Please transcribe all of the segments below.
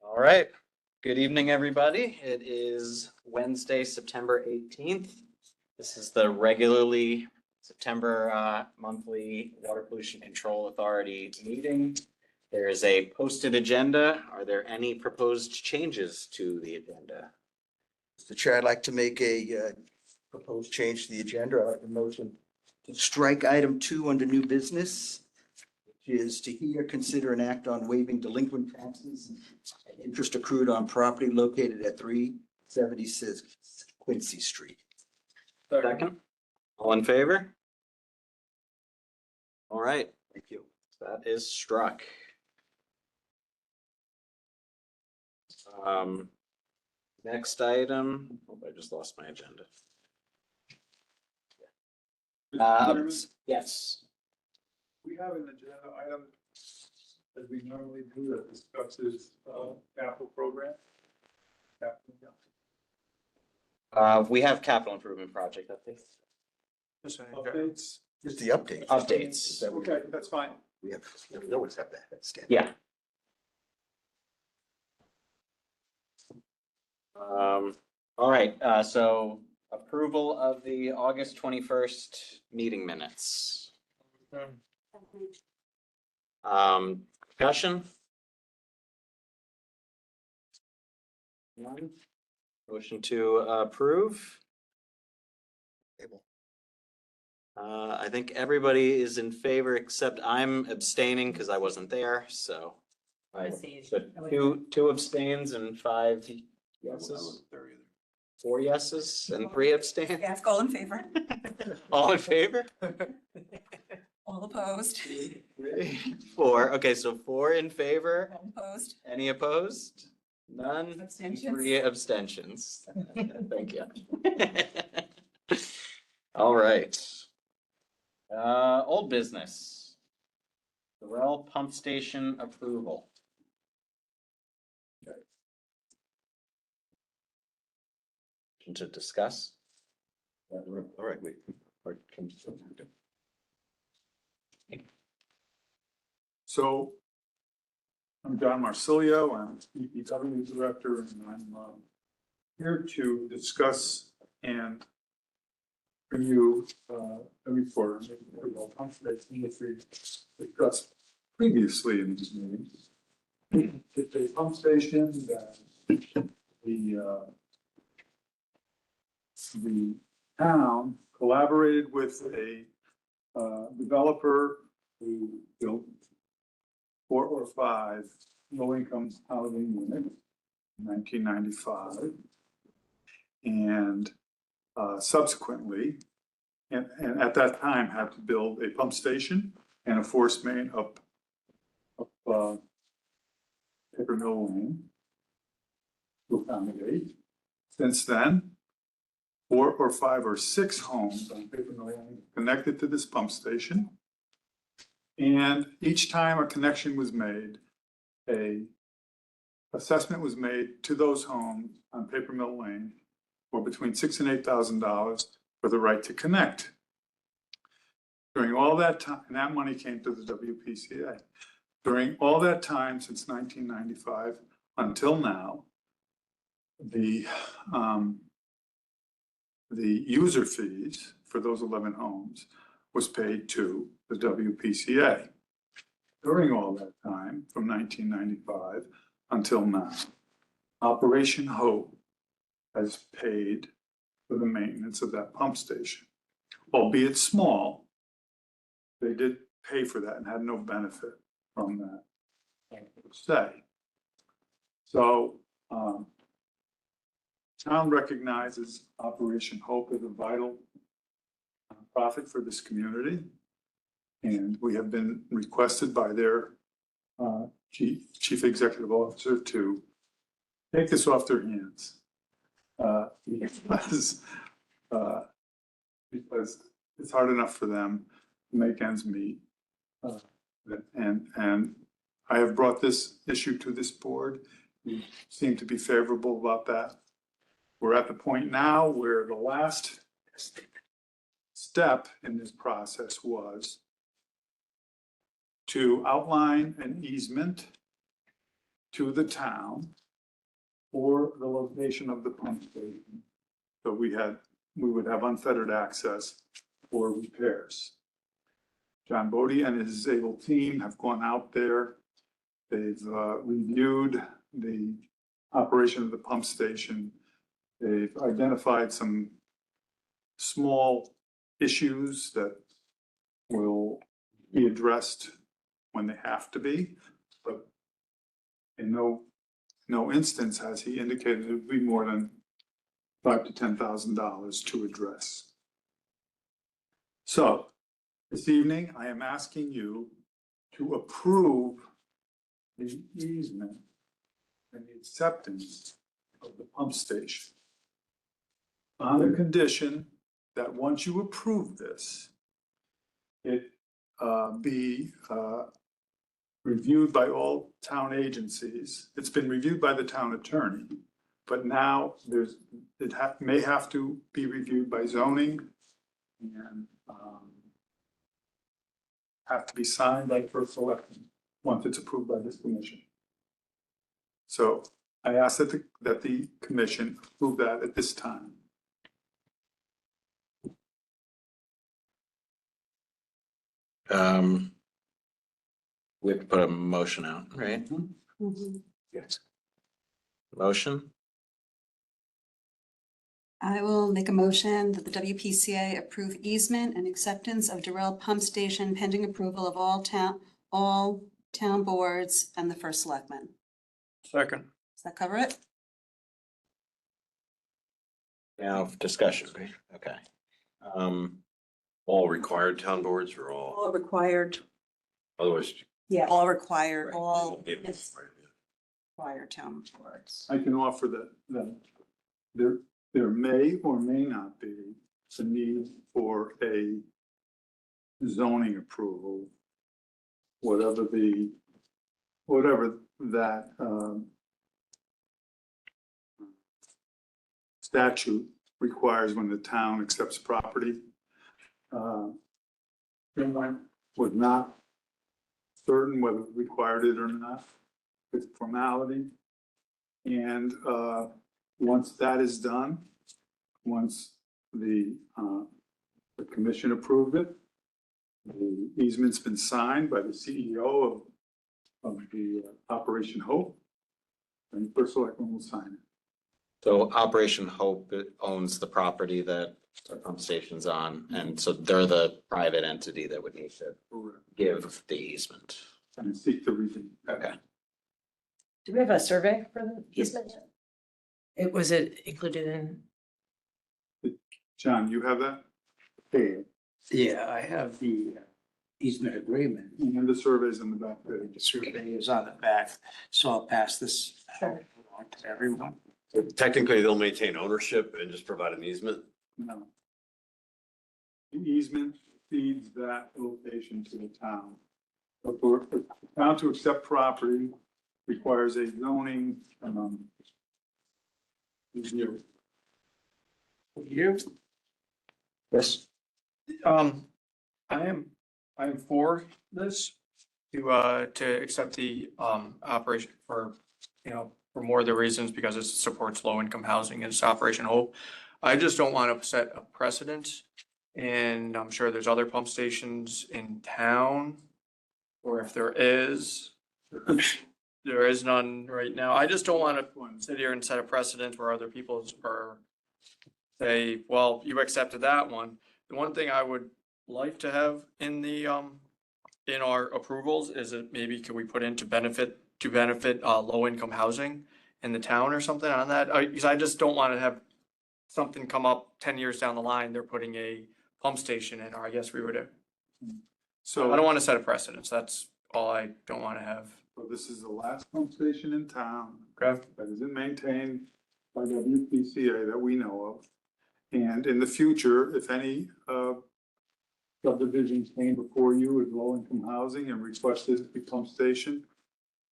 All right. Good evening, everybody. It is Wednesday, September 18th. This is the regularly September monthly Water Pollution Control Authority meeting. There is a posted agenda. Are there any proposed changes to the agenda? Mr. Chair, I'd like to make a proposed change to the agenda. I'd like a motion to strike item 2 under new business, which is to hear, consider, and act on waiving delinquent taxes and interest accrued on property located at 376 Quincy Street. Second. All in favor? All right, Thank you. that is struck. Next item, oh, I just lost my agenda. Yes. We have an agenda item as we normally do that discusses capital program. We have capital improvement project updates. Updates. Just the update. Updates. Okay, that's fine. We always have that standard. Yeah. All right, so approval of the August 21st meeting minutes. Discussion? None? Motion to approve? Table. I think everybody is in favor except I'm abstaining because I wasn't there, so. So two abstains and 5 yeses, 4 yeses and 3 abstain. Ask all in favor, All in favor? all opposed, 4, okay, so 4 in favor, all opposed. any opposed? None? Abstentions? 3 abstentions. Thank you. All right. Old business. The well pump station approval. To discuss. All right, wait. Or can- So I'm John Marsilio, I'm DPW Director, and I'm here to discuss and bring you a report on pump station which we discussed previously in this meeting. It's a pump station that the town collaborated with a developer who built 4 or 5 low-income housing units in 1995. And subsequently, and at that time had to build a pump station and a force main up Paper Mill Lane to accommodate. Since then, 4 or 5 or 6 homes on Paper Mill Lane connected to this pump station. And each time a connection was made, a assessment was made to those homes on Paper Mill Lane for between $6,000 and $8,000 for the right to connect. During all that time, and that money came to the WPCA. During all that time since 1995 until now, the user fees for those 11 homes was paid to the WPCA. During all that time, from 1995 until now, Operation Hope has paid for the maintenance of that pump station. Albeit small, they did pay for that and had no benefit from that, per se. So, town recognizes Operation Hope as a vital profit for this community. And we have been requested by their chief executive officer to take this off their hands. Because it's hard enough for them to make ends meet. And I have brought this issue to this board. You seem to be favorable about that. We're at the point now where the last step in this process was to outline an easement to the town for the location of the pump station. So we would have unfettered access for repairs. John Bodie and his able team have gone out there. They've reviewed the operation of the pump station. They've identified some small issues that will be addressed when they have to be, but in no instance has he indicated it would be more than $5,000 to $10,000 to address. So this evening, I am asking you to approve the easement and the acceptance of the pump station on the condition that once you approve this, it be reviewed by all town agencies. It's been reviewed by the town attorney, but now may have to be reviewed by zoning and have to be signed by first selectman once it's approved by this commission. So I ask that the commission approve that at this time. We have to put a motion out, right? Yes. Motion? I will make a motion that the WPCA approve easement and acceptance of Durrell Pump Station pending approval of all town boards and the first selectman. Second. Does that cover it? Now discussion, right? Okay. All required town boards or all, All required. otherwise. Yeah. All required, Right. all Yeah. required town boards. I can offer that there may or may not be a need for a zoning approval, whatever that statute requires when the town accepts property. Finland was not certain whether it required it or not. It's formality. And once that is done, once the commission approved it, the easement's been signed by the CEO of the Operation Hope, and the first selectman will sign it. So Operation Hope owns the property that the pump station's on, and so they're the private entity that would need to give the easement. And seek the review. Okay. Do we have a survey for the easement yet? Was it included in? John, you have that? Okay, Yeah, I have the easement agreement. and the survey's in the back page. The survey is on the back, so I'll pass this Sure. along to everyone. So technically, they'll maintain ownership and just provide an easement. No. The easement feeds that location to the town. But for the town to accept property requires a zoning, review. You? Yes. I am for this to accept the operation for, for more of the reasons because it supports low income housing and it's Operation Hope. I just don't want to set a precedent, and I'm sure there's other pump stations in town. Or if there is none right now. I just don't want to sit here and set a precedent where other people are say, well, you accepted that one. The one thing I would like to have in the in our approvals is that maybe could we put in to benefit low income housing in the town or something on that? Because I just don't want to have something come up 10 years down the line, they're putting a pump station in, or I guess we would. So I don't want to set a precedence. That's all I don't want to have. so this is the last pump station in town Okay. that isn't maintained by WPCA that we know of. And in the future, if any subdivisions came before you with low-income housing and requested a pump station,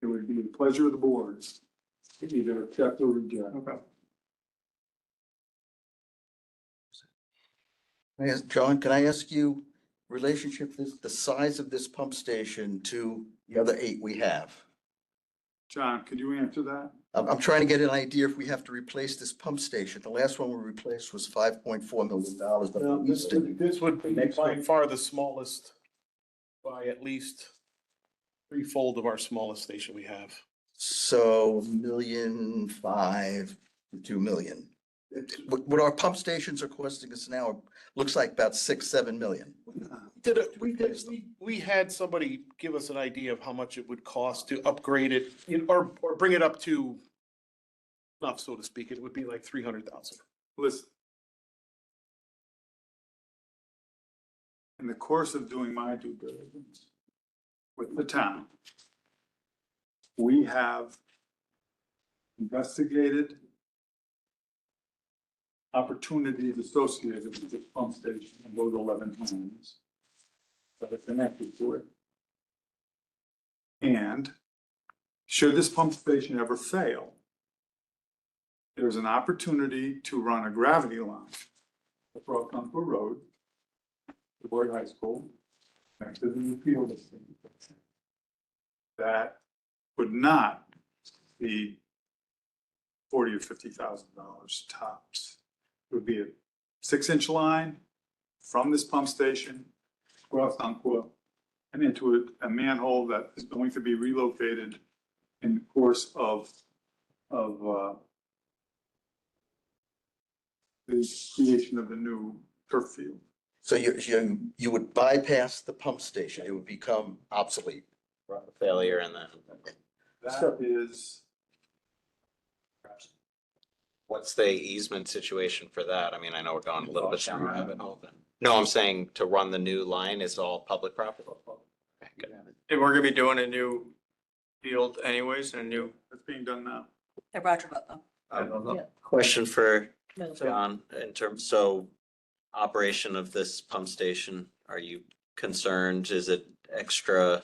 it would be the pleasure of the board to either accept or reject. Okay. John, can I ask you relationship, the size of this pump station to the other 8 we have? John, could you answer that? I'm trying to get an idea if we have to replace this pump station. The last one we replaced was $5.4 million, but No, we used to. this would be Next by one. far the smallest, by at least threefold of our smallest station we have. So 1.5 million to 2 million. What our pump stations are costing us now, looks like about 6-7 million. We had somebody give us an idea of how much it would cost to upgrade it, or bring it up to enough, so to speak. It would be like 300,000. Listen. In the course of doing my due diligence with the town, we have investigated opportunities associated with this pump station in those 11 homes that are connected to it. And should this pump station ever fail, there's an opportunity to run a gravity line across Concord Road, the Boyd High School, next to the new field. That would not be $40,000 or $50,000 tops. It would be a 6-inch line from this pump station across Concord and into a manhole that is going to be relocated in the course of the creation of the new turf field. So you would bypass the pump station, it would become obsolete. Failure and then That is, what's the easement situation for that? I mean, I know we're going a little bit down rabbit hole, but. No, I'm saying to run the new line is all public property. Okay, good. And we're gonna be doing a new field anyways, and a new, it's being done now. At Roger Butler. Question for No. John, in terms, so operation of this pump station, are you concerned? Is it extra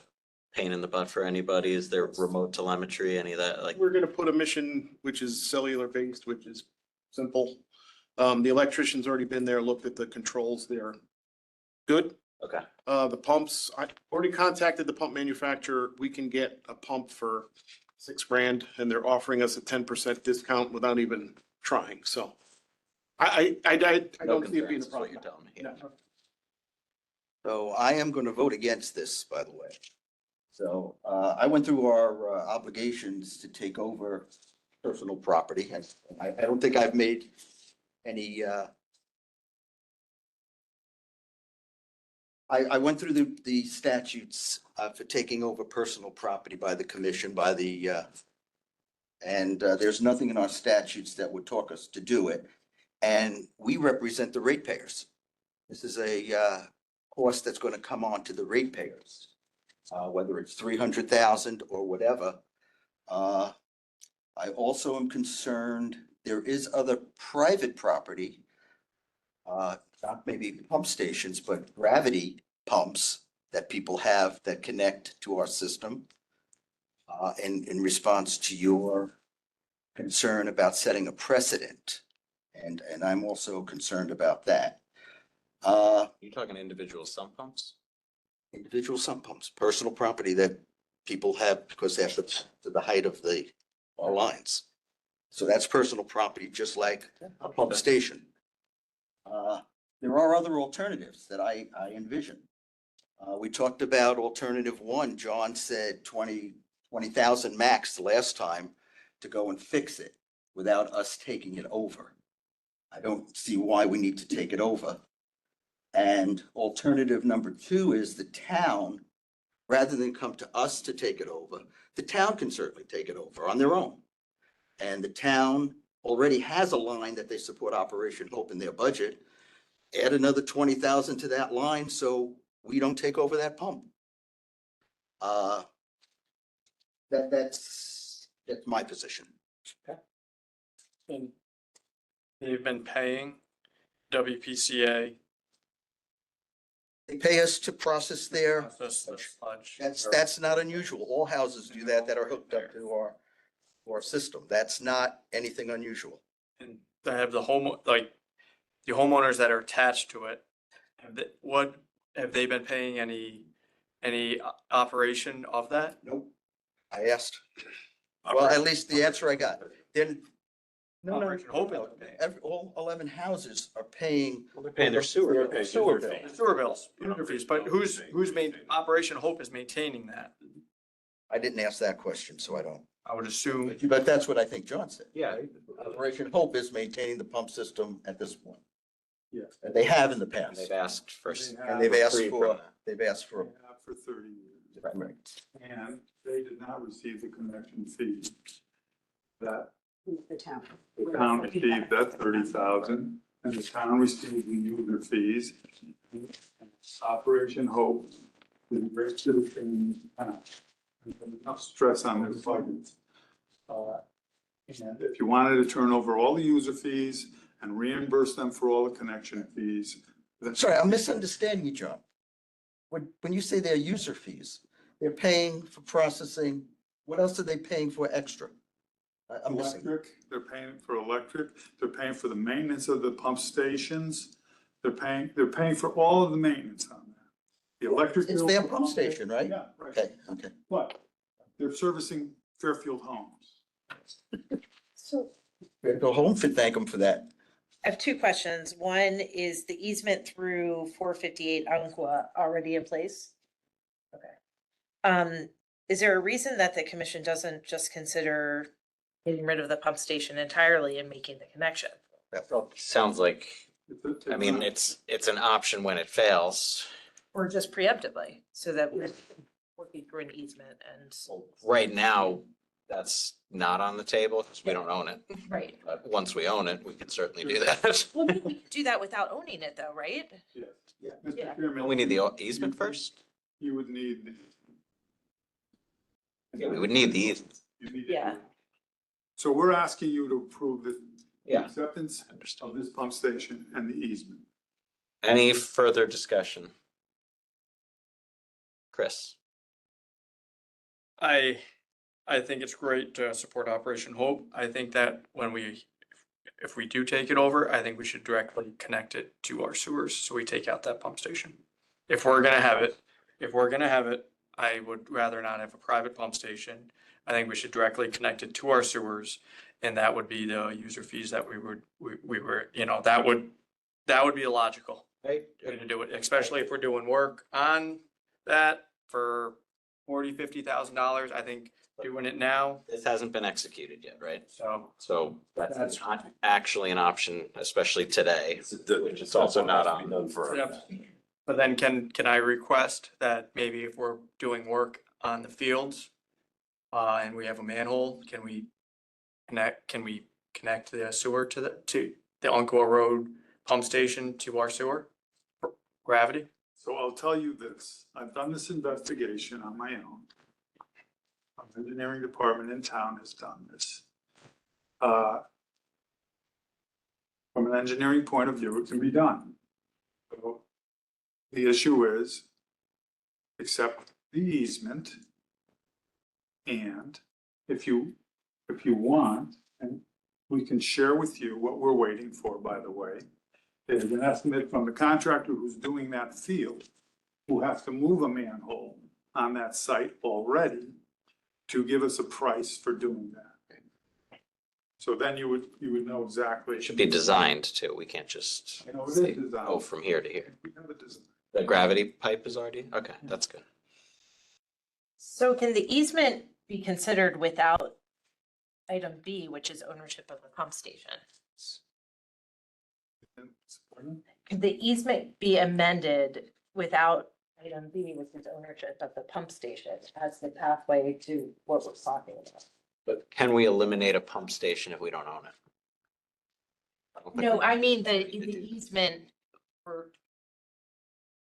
pain in the butt for anybody? Is there remote telemetry, any of that? Like, We're gonna put a mission which is cellular based, which is simple. The electrician's already been there, looked at the controls there. Good. okay, The pumps, I already contacted the pump manufacturer. We can get a pump for $6,000 and they're offering us a 10% discount without even trying. So I no don't see it being concerns a is what you're problem. telling me. Yeah. So I am going to vote against this, by the way. So I went through our obligations to take over personal property, and I don't think I've made any. I went through the statutes for taking over personal property by the commission, by the, and there's nothing in our statutes that would talk us to do it. And we represent the ratepayers. This is a cost that's going to come on to the ratepayers, whether it's 300,000 or whatever. I also am concerned, there is other private property, not maybe pump stations, but gravity pumps that people have that connect to our system. In response to your concern about setting a precedent, and I'm also concerned about that. You're talking individual sump pumps? Individual sump pumps, personal property that people have because they have to the height of our lines. So that's personal property, just like a pump station. There are other alternatives that I envision. We talked about alternative one. John said 20,000 max the last time to go and fix it without us taking it over. I don't see why we need to take it over. And alternative number two is the town, rather than come to us to take it over, the town can certainly take it over on their own. And the town already has a line that they support Operation Hope in their budget. Add another 20,000 to that line so we don't take over that pump. That's my position. and they've been paying WPCA. They pay us to process their, Process the sludge. that's not unusual. All houses do that are hooked up to our system. That's not anything unusual. And they have the the homeowners that are attached to it. Have they been paying any operation of that? Nope. I asked. Well, at least the answer I got. Then, no, no, Operation Hope isn't paying. all 11 houses are paying. They're paying their sewer. their Sewer bill. Sewer bills, user fees, but who's Operation Hope is maintaining that? I didn't ask that question, so I don't. I would assume. But that's what I think John said. Yeah. Operation Hope is maintaining the pump system at this point. Yes. And they have in the And past. they've asked for. And they've asked free for, from that. they've asked They for. have for 30 years. Right. And they did not receive the connection fee. That The town. the town received that 30,000 and the town received the user fees. Operation Hope is a great citizen in the town. And put enough stress on their budgets. And if you wanted to turn over all the user fees and reimburse them for all the connection fees. then- Sorry, I'm misunderstanding you, John. When you say they're user fees, they're paying for processing. What else are they paying for extra? I'm missing. Electric, they're paying for electric, they're paying for the maintenance of the pump stations. They're paying for all of the maintenance on that. The electric. It's bill their for pump station, right? Yeah, right. Okay. But they're servicing Fairfield Homes. So Go home for, thank them for that. I have two questions. One is the easement through 458 Umpqua already in place? Okay. Is there a reason that the commission doesn't just consider getting rid of the pump station entirely and making the connection? Sounds like, It's I mean, not- it's an option when it fails. Or just preemptively, so that we're working through an easement and, Right now, that's not on the table because we don't own it. right? But once we own it, we can certainly do that. Well, we can do that without owning it though, right? Yes. Yeah. Mr. Yeah. Chairman, Don't we need the easement first? You would need. Yeah, we would need the easement. You need- Yeah. So we're asking you to approve the Yeah. acceptance Understood. of this pump station and the easement. Any further discussion? Chris? I think it's great to support Operation Hope. I think that if we do take it over, I think we should directly connect it to our sewers, so we take out that pump station. If we're gonna have it, I would rather not have a private pump station. I think we should directly connect it to our sewers, and that would be the user fees that we were, that would be logical way to do it, especially if we're doing work on that for $40,000-$50,000. I think doing it now, This hasn't been executed yet, right? so. So that's not actually an option, especially today. It's also not on. Done for. Yep. But then can I request that maybe if we're doing work on the fields, and we have a manhole, can we connect the sewer to the Umpqua Road pump station to our sewer? Gravity? So I'll tell you this, I've done this investigation on my own. Our engineering department in town has done this. From an engineering point of view, it can be done. So the issue is accept the easement. And if you want, and we can share with you what we're waiting for, by the way. There's an estimate from the contractor who's doing that field, who has to move a manhole on that site already to give us a price for doing that. So then you would know exactly. It should be designed too. We can't just You know, it is say, designed. go from here to here. We have it designed. The gravity pipe is already, okay, that's good. So can the easement be considered without item B, which is ownership of the pump station? Could the easement be amended without item B, which is ownership of the pump station as the pathway to what we're talking about? But can we eliminate a pump station if we don't own it? I don't think No, we- I mean the easement for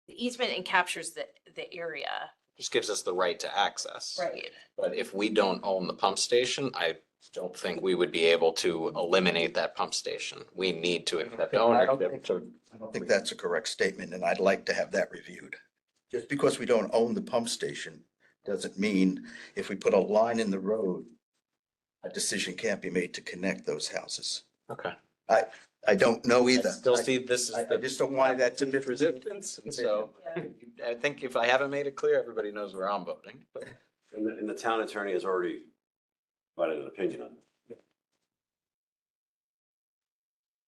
the easement encaptures the area, Just gives us the right to access. right? But if we don't own the pump station, I don't think we would be able to eliminate that pump station. We need to accept I don't ownership think- to. I don't think that's a correct statement, and I'd like to have that reviewed. Just because we don't own the pump station doesn't mean if we put a line in the road, a decision can't be made to connect those houses. Okay. I don't know I either. still see this as I just don't want that to be resistance, and so I think if I haven't made it clear, everybody knows where I'm voting. But And the town attorney has already provided an opinion on it.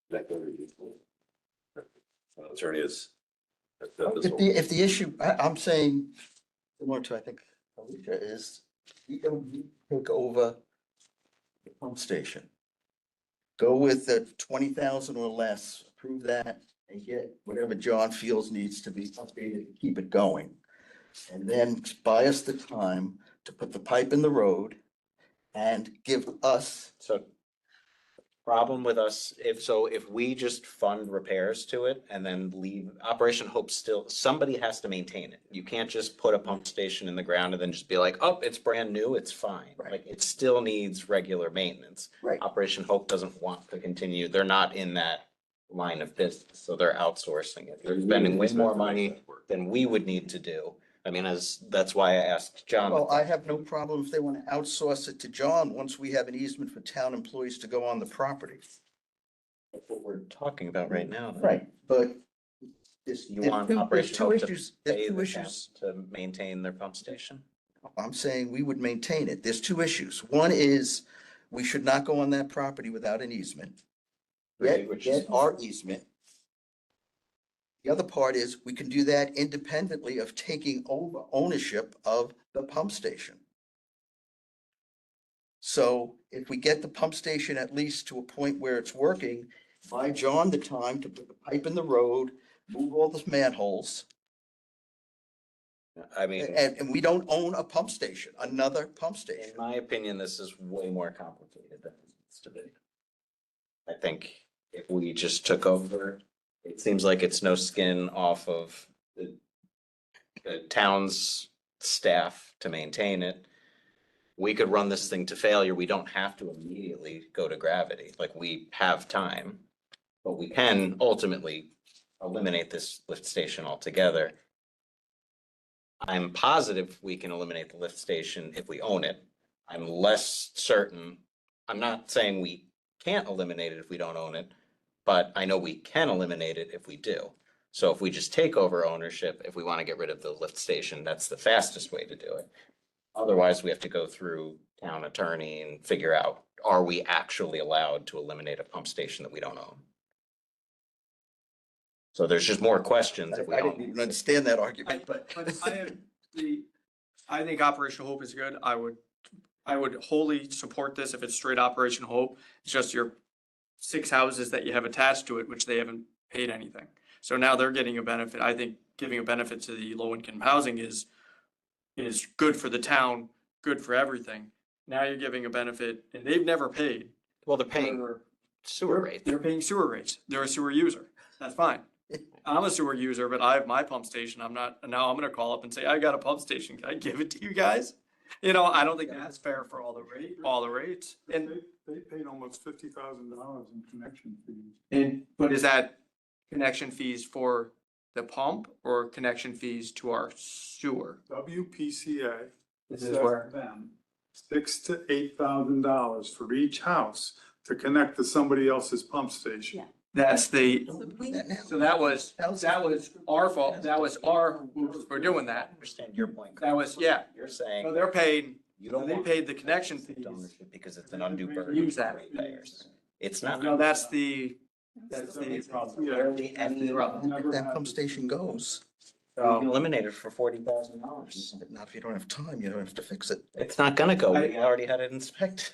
That good review. Attorney is. If the issue, I'm saying, similar to, I think, Alicia is, we don't take over the pump station. Go with the 20,000 or less, approve that, and get whatever John feels needs to be updated to keep it going. And then buy us the time to put the pipe in the road and give us, So problem with us, if we just fund repairs to it and then leave, Operation Hope still, somebody has to maintain it. You can't just put a pump station in the ground and then just be like, oh, it's brand new, it's fine. Right. Like, it still needs regular maintenance. right, Operation Hope doesn't want to continue. They're not in that line of business, so they're outsourcing it. They're spending way more money than we would need to do. I mean, that's why I asked John. well, I have no problem if they want to outsource it to John, once we have an easement for town employees to go on the property. That's what we're talking about right now. But You want there's Operation two Hope issues, to there's pay two the issues. town to maintain their pump station? I'm saying we would maintain it. There's two issues. One is we should not go on that property without an easement. Get our easement. The other part is we can do that independently of taking over ownership of the pump station. So if we get the pump station at least to a point where it's working, buy John the time to put the pipe in the road, move all the manholes, I mean, and we don't own a pump station, another pump station. in my opinion, this is way more complicated than it needs to be. I think if we just took over, it seems like it's no skin off of the town's staff to maintain it. We could run this thing to failure. We don't have to immediately go to gravity. Like, we have time, but we can ultimately eliminate this lift station altogether. I'm positive we can eliminate the lift station if we own it. I'm less certain. I'm not saying we can't eliminate it if we don't own it, but I know we can eliminate it if we do. So if we just take over ownership, if we want to get rid of the lift station, that's the fastest way to do it. Otherwise, we have to go through town attorney and figure out, are we actually allowed to eliminate a pump station that we don't own? So there's just more questions if we I didn't own even it. understand that argument, but. I think Operation Hope is good. I would wholly support this if it's straight Operation Hope. It's just your 6 houses that you have attached to it, which they haven't paid anything. So now they're getting a benefit. I think giving a benefit to the low income housing is good for the town, good for everything. Now you're giving a benefit and they've never paid. Well, they're paying They're- sewer rates. They're paying sewer rates. They're a sewer user. That's fine. I'm a sewer user, but I have my pump station. I'm not, now I'm gonna call up and say, I got a pump station. Can I give it to you guys? You know, I don't think that's fair for all the rates. And, They paid almost $50,000 in connection fees. but is that connection fees for the pump or connection fees to our sewer? WPCA This is where, assessed them $6,000 to $8,000 for each house to connect to somebody else's pump station. Yeah. that's the, Now, so that was our fault. That was our oops for doing I that. understand your point. That was, yeah. You're So saying they're paying, you don't they want paid the connection fixed fees. ownership because it's an undue burden. Use for that. ratepayers. It's not. No, that's the problem. Barely any problem. if that pump station goes, You can eliminate it for $40,000. not if you don't have time, you don't have to fix it. It's not gonna go. We already had it inspected.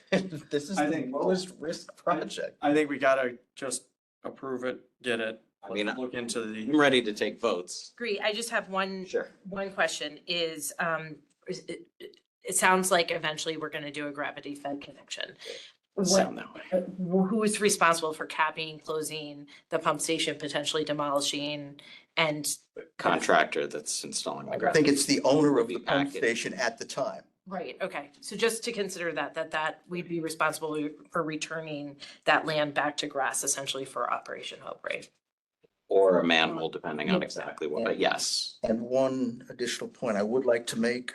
This is I the think- lowest risk project. I think we gotta just approve it, get it. I mean, Let's look into the. I'm ready to take votes. Agree. I just have one Sure. question is it sounds like eventually we're gonna do a gravity fed connection. Sound that way. Who is responsible for capping, closing the pump station, potentially demolishing and Contractor that's installing the I ground. think it's the owner of Be the pump packaged. station at the time. right, okay. So just to consider that we'd be responsible for returning that land back to grass essentially for Operation Hope, right? Or a manhole, depending on Yeah. exactly what, but yes. And one additional point I would like to make,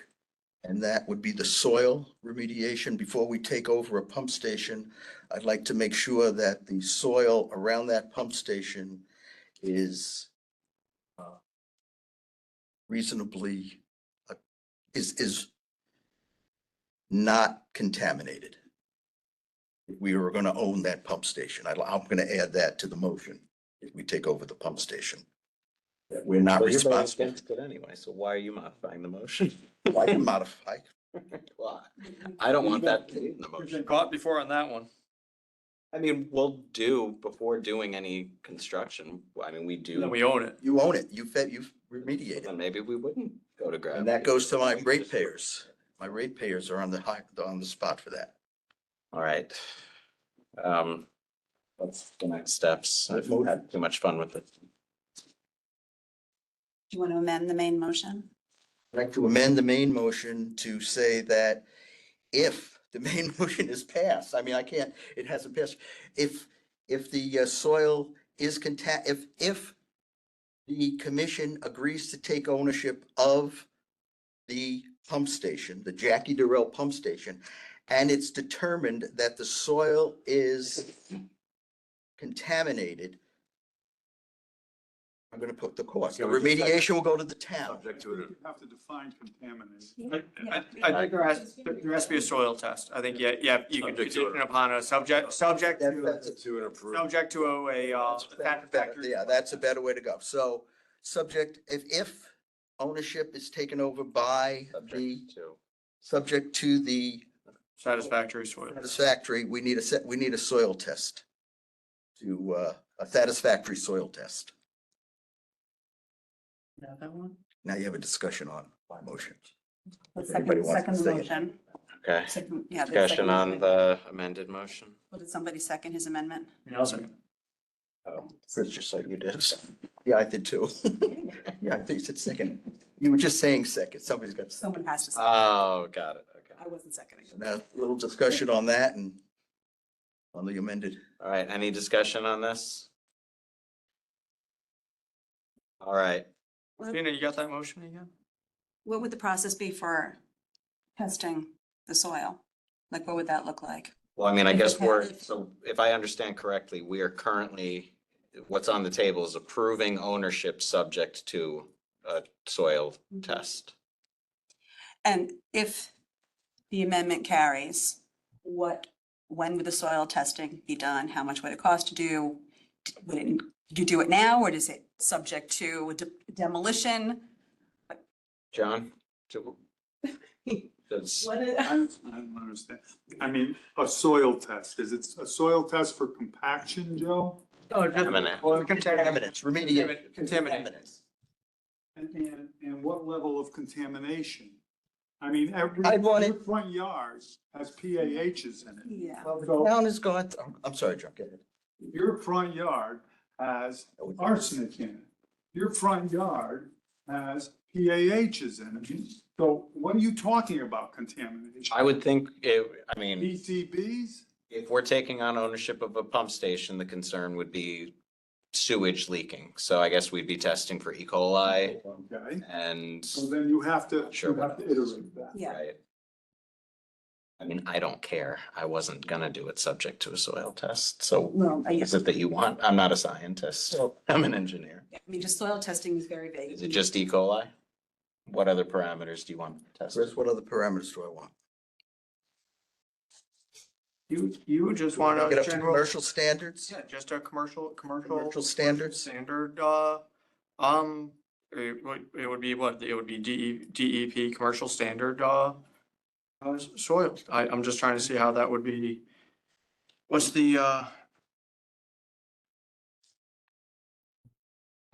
and that would be the soil remediation. Before we take over a pump station, I'd like to make sure that the soil around that pump station is reasonably, is not contaminated. if we were gonna own that pump station. I'm gonna add that to the motion, if we take over the pump station. That we're not Well, you're voting responsible. against it anyway, so why are you modifying the motion? I can modify. Well, I don't want that to be in the You've been motion. caught before on that one. I mean, we'll do, before doing any construction, I mean, we Then do, we own it. You own it. You've remediated. then maybe we wouldn't go to gravity. And that goes to my ratepayers. My ratepayers are on the spot for that. All right. What's the next steps? I've had too much fun with it. Do you want to amend the main motion? I'd like to amend the main motion to say that if the main motion is passed, I mean, it hasn't passed. If the soil is if the commission agrees to take ownership of the pump station, the Jackie Durrell pump station, and it's determined that the soil is contaminated, I'm gonna put the cost. The remediation will go to the town. Subject to it. You have to define contaminated. I think there has to be a soil test. I think, yeah, you can Subject to it. condition upon a subject That's To an approved. subject to a factory. Yeah, that's a better way to go. So subject, if ownership is taken over by the, subject to the Satisfactory soil. satisfactory, we need a soil test. A satisfactory soil test. That one? Now you have a discussion on my motion. Second Everybody wants to the say it. motion. Okay, Yeah, the discussion second on motion. the amended motion. Well, did somebody second his amendment? Oh, Chris just said you did. Yeah, I did too. Yeah, I think you said second. You were just saying second. Somebody's got. Someone has to second. Oh, got it, okay. I wasn't seconding. Now, a little discussion on that and on the amended. All right, any discussion on this? All right, Tina, you got that motion again? What would the process be for testing the soil? Like, what would that look like? well, I mean, I If guess it we're, had- so if I understand correctly, we are currently, what's on the table is approving ownership subject to a soil test. And if the amendment carries, when would the soil testing be done? How much would it cost to do? Would you do it now, or is it subject to demolition? John? Does, What is? I don't understand. I mean, a soil test, is it a soil test for compaction, Joe? Oh, Contaminant. Contaminants, remediate. Contaminant. And what level of contamination? I mean, I'd want it- your front yard has PAHs in it. Yeah. Well, the So- town has gone, I'm sorry, John, go ahead. Your front yard has arsenic in it. Your front yard has PAHs in it. So what are you talking about contamination? I would think, I mean, PCBs? if we're taking on ownership of a pump station, the concern would be sewage leaking. So I guess we'd be testing for E. coli Okay, and, so then you have to Sure. iterate that. Yeah. right? I mean, I don't care. I wasn't gonna do it subject to a soil test. So Well, is it that you want? I'm not a scientist. I'm an engineer. I mean, just soil testing is very vague. Is it just E. coli? What other parameters do you want tested? Chris, what other parameters do I want? You just want Get a up to general, commercial standards? yeah, just a commercial. Commercial standards? Standard, it would be what? It would be DEP, commercial standard, soil. I'm just trying to see how that would be. What's the,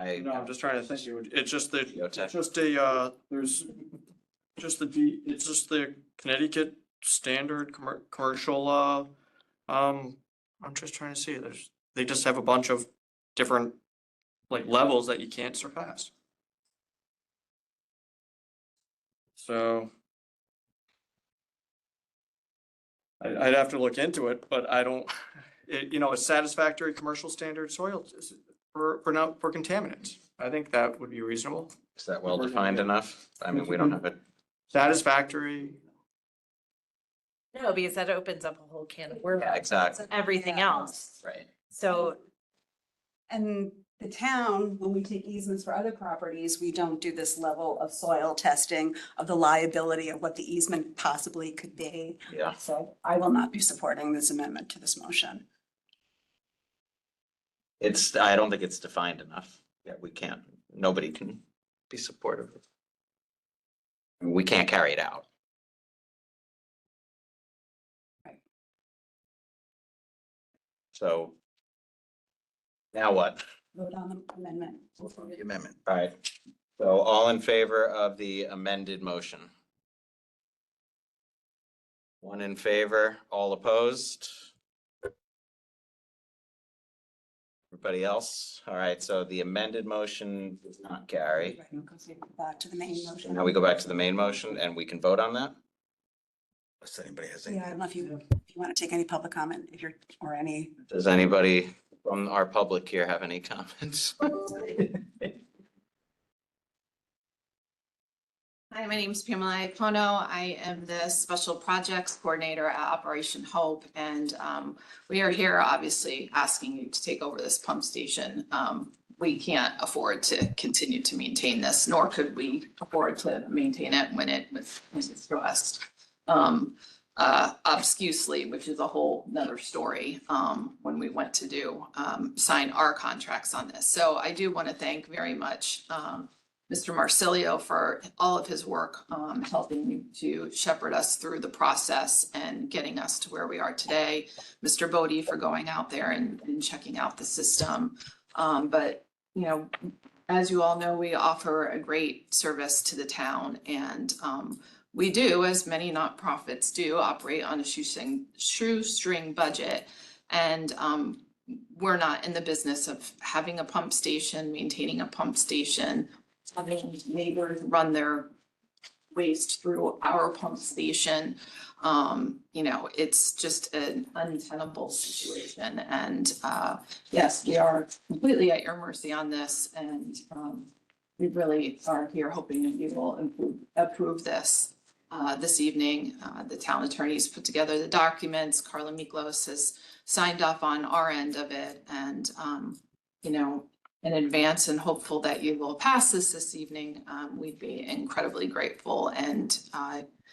no, I'm just trying to think. It's just the, Geotech. it's just there's just it's just the Connecticut standard commercial, I'm just trying to see, they just have a bunch of different like levels that you can't surpass. So I'd have to look into it, but I don't, a satisfactory commercial standard soil for contaminants. I think that would be reasonable. Is that well defined enough? I mean, we don't have a, Satisfactory, No, because that opens up a whole can of worms. Yeah, exactly. Everything else. right. So And the town, when we take easements for other properties, we don't do this level of soil testing of the liability of what the easement possibly could be. Yeah. So I will not be supporting this amendment to this motion. I don't think it's defined enough. Yeah, nobody can be supportive. I mean, we can't carry it out. Right. So now what? Vote on the amendment. The amendment. All right. So all in favor of the amended motion? One in favor, all opposed? Everybody else? All right, so the amended motion does not carry. Right, we'll go back to the main motion. Now we go back to the main motion and we can vote on that? Unless anybody has Yeah, I anything. don't know if you want to take any public comment, or any. Does anybody from our public here have any comments? Hi, my name is Pamela Iacono. I am the Special Projects Coordinator at Operation Hope, and we are here obviously asking you to take over this pump station. We can't afford to continue to maintain this, nor could we afford to maintain it when it was stressed. Obscusely, which is a whole nother story, when we went to sign our contracts on this. So I do want to thank very much Mr. Marsilio for all of his work, helping to shepherd us through the process and getting us to where we are today. Mr. Bodie for going out there and checking out the system. But, you know, as you all know, we offer a great service to the town, and we do, as many nonprofits do, operate on a shoestring budget. And we're not in the business of having a pump station, maintaining a pump station, having neighbors run their waste through our pump station. You know, it's just an untenable situation. And yes, we are completely at your mercy on this. And we really are here hoping that you will approve this this evening. The town attorneys put together the documents. Carla Miklos has signed off on our end of it. And, you know, in advance and hopeful that you will pass this evening, we'd be incredibly grateful. And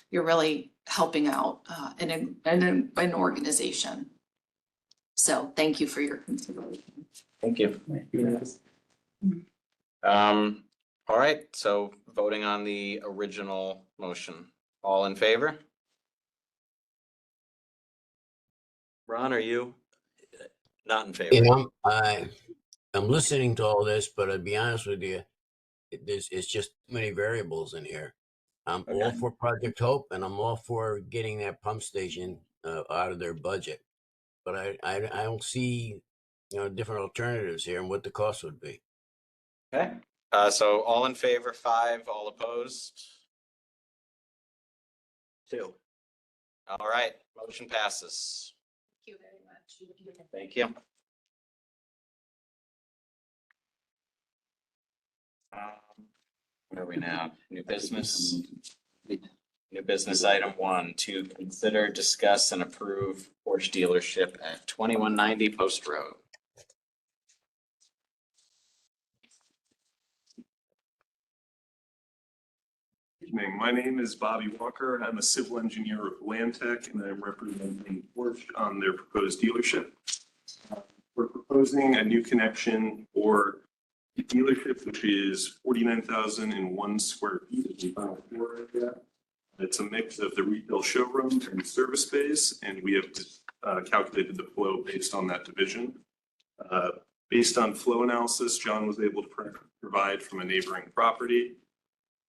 you're really helping out an organization. So thank you for your consideration. Thank you. All right, so voting on the original motion, all in favor? Ron, are you not in favor? You know, I'm listening to all this, but I'll be honest with you, it's just too many variables in here. I'm all Okay. for Project Hope, and I'm all for getting that pump station out of their budget. But I don't see, different alternatives here and what the cost would be. Okay, so all in favor, 5, all opposed? 2. All right, motion passes. Thank you very much. Thank you. Where are we now? New business? New business item 1, to consider, discuss, and approve Porsche dealership at 2190 Post Road. Evening. My name is Bobby Walker. I'm a civil engineer with Land Tech, and I'm representing Porsche on their proposed dealership. We're proposing a new connection for the dealership, which is 49,001 square feet of the final floor area. It's a mix of the retail showroom and service space, and we have calculated the flow based on that division. Based on flow analysis, John was able to provide from a neighboring property.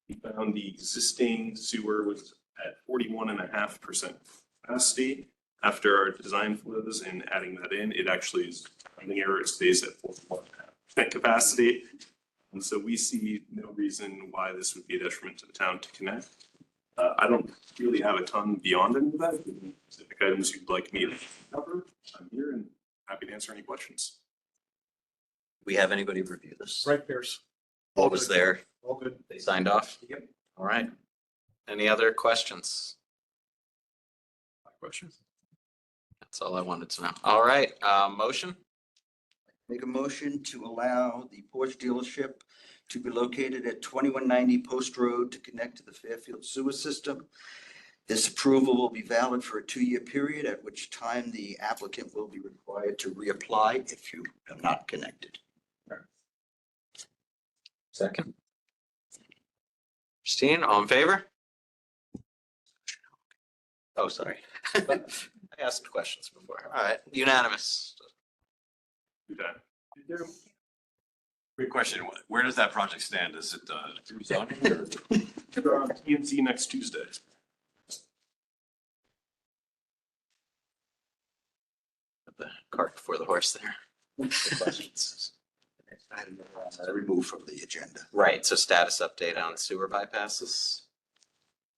We found the existing sewer was at 41.5% capacity. After our design flows and adding that in, it actually is, the error stays at 41.5% capacity. And so we see no reason why this would be a detriment to the town to connect. I don't really have a ton beyond any of that. If there are specific items you'd like me to cover, I'm here and happy to answer any questions. We have anybody review this? Right, Pierce. What was there? All good. They signed off? Yep. All right. Any other questions? Questions? That's all I wanted to know. All right, motion? Make a motion to allow the Porsche dealership to be located at 2190 Post Road to connect to the Fairfield sewer system. This approval will be valid for a 2-year period, at which time the applicant will be required to reapply if you have not connected. Second. Christine, all in favor? Oh, sorry. I asked questions before. All right, unanimous. You're done. Quick question, where does that project stand? Is it, through zoning or? We're on TNC next Tuesday. Put the cart before the horse there. Questions? Removed from the agenda. Right, so status update on sewer bypasses.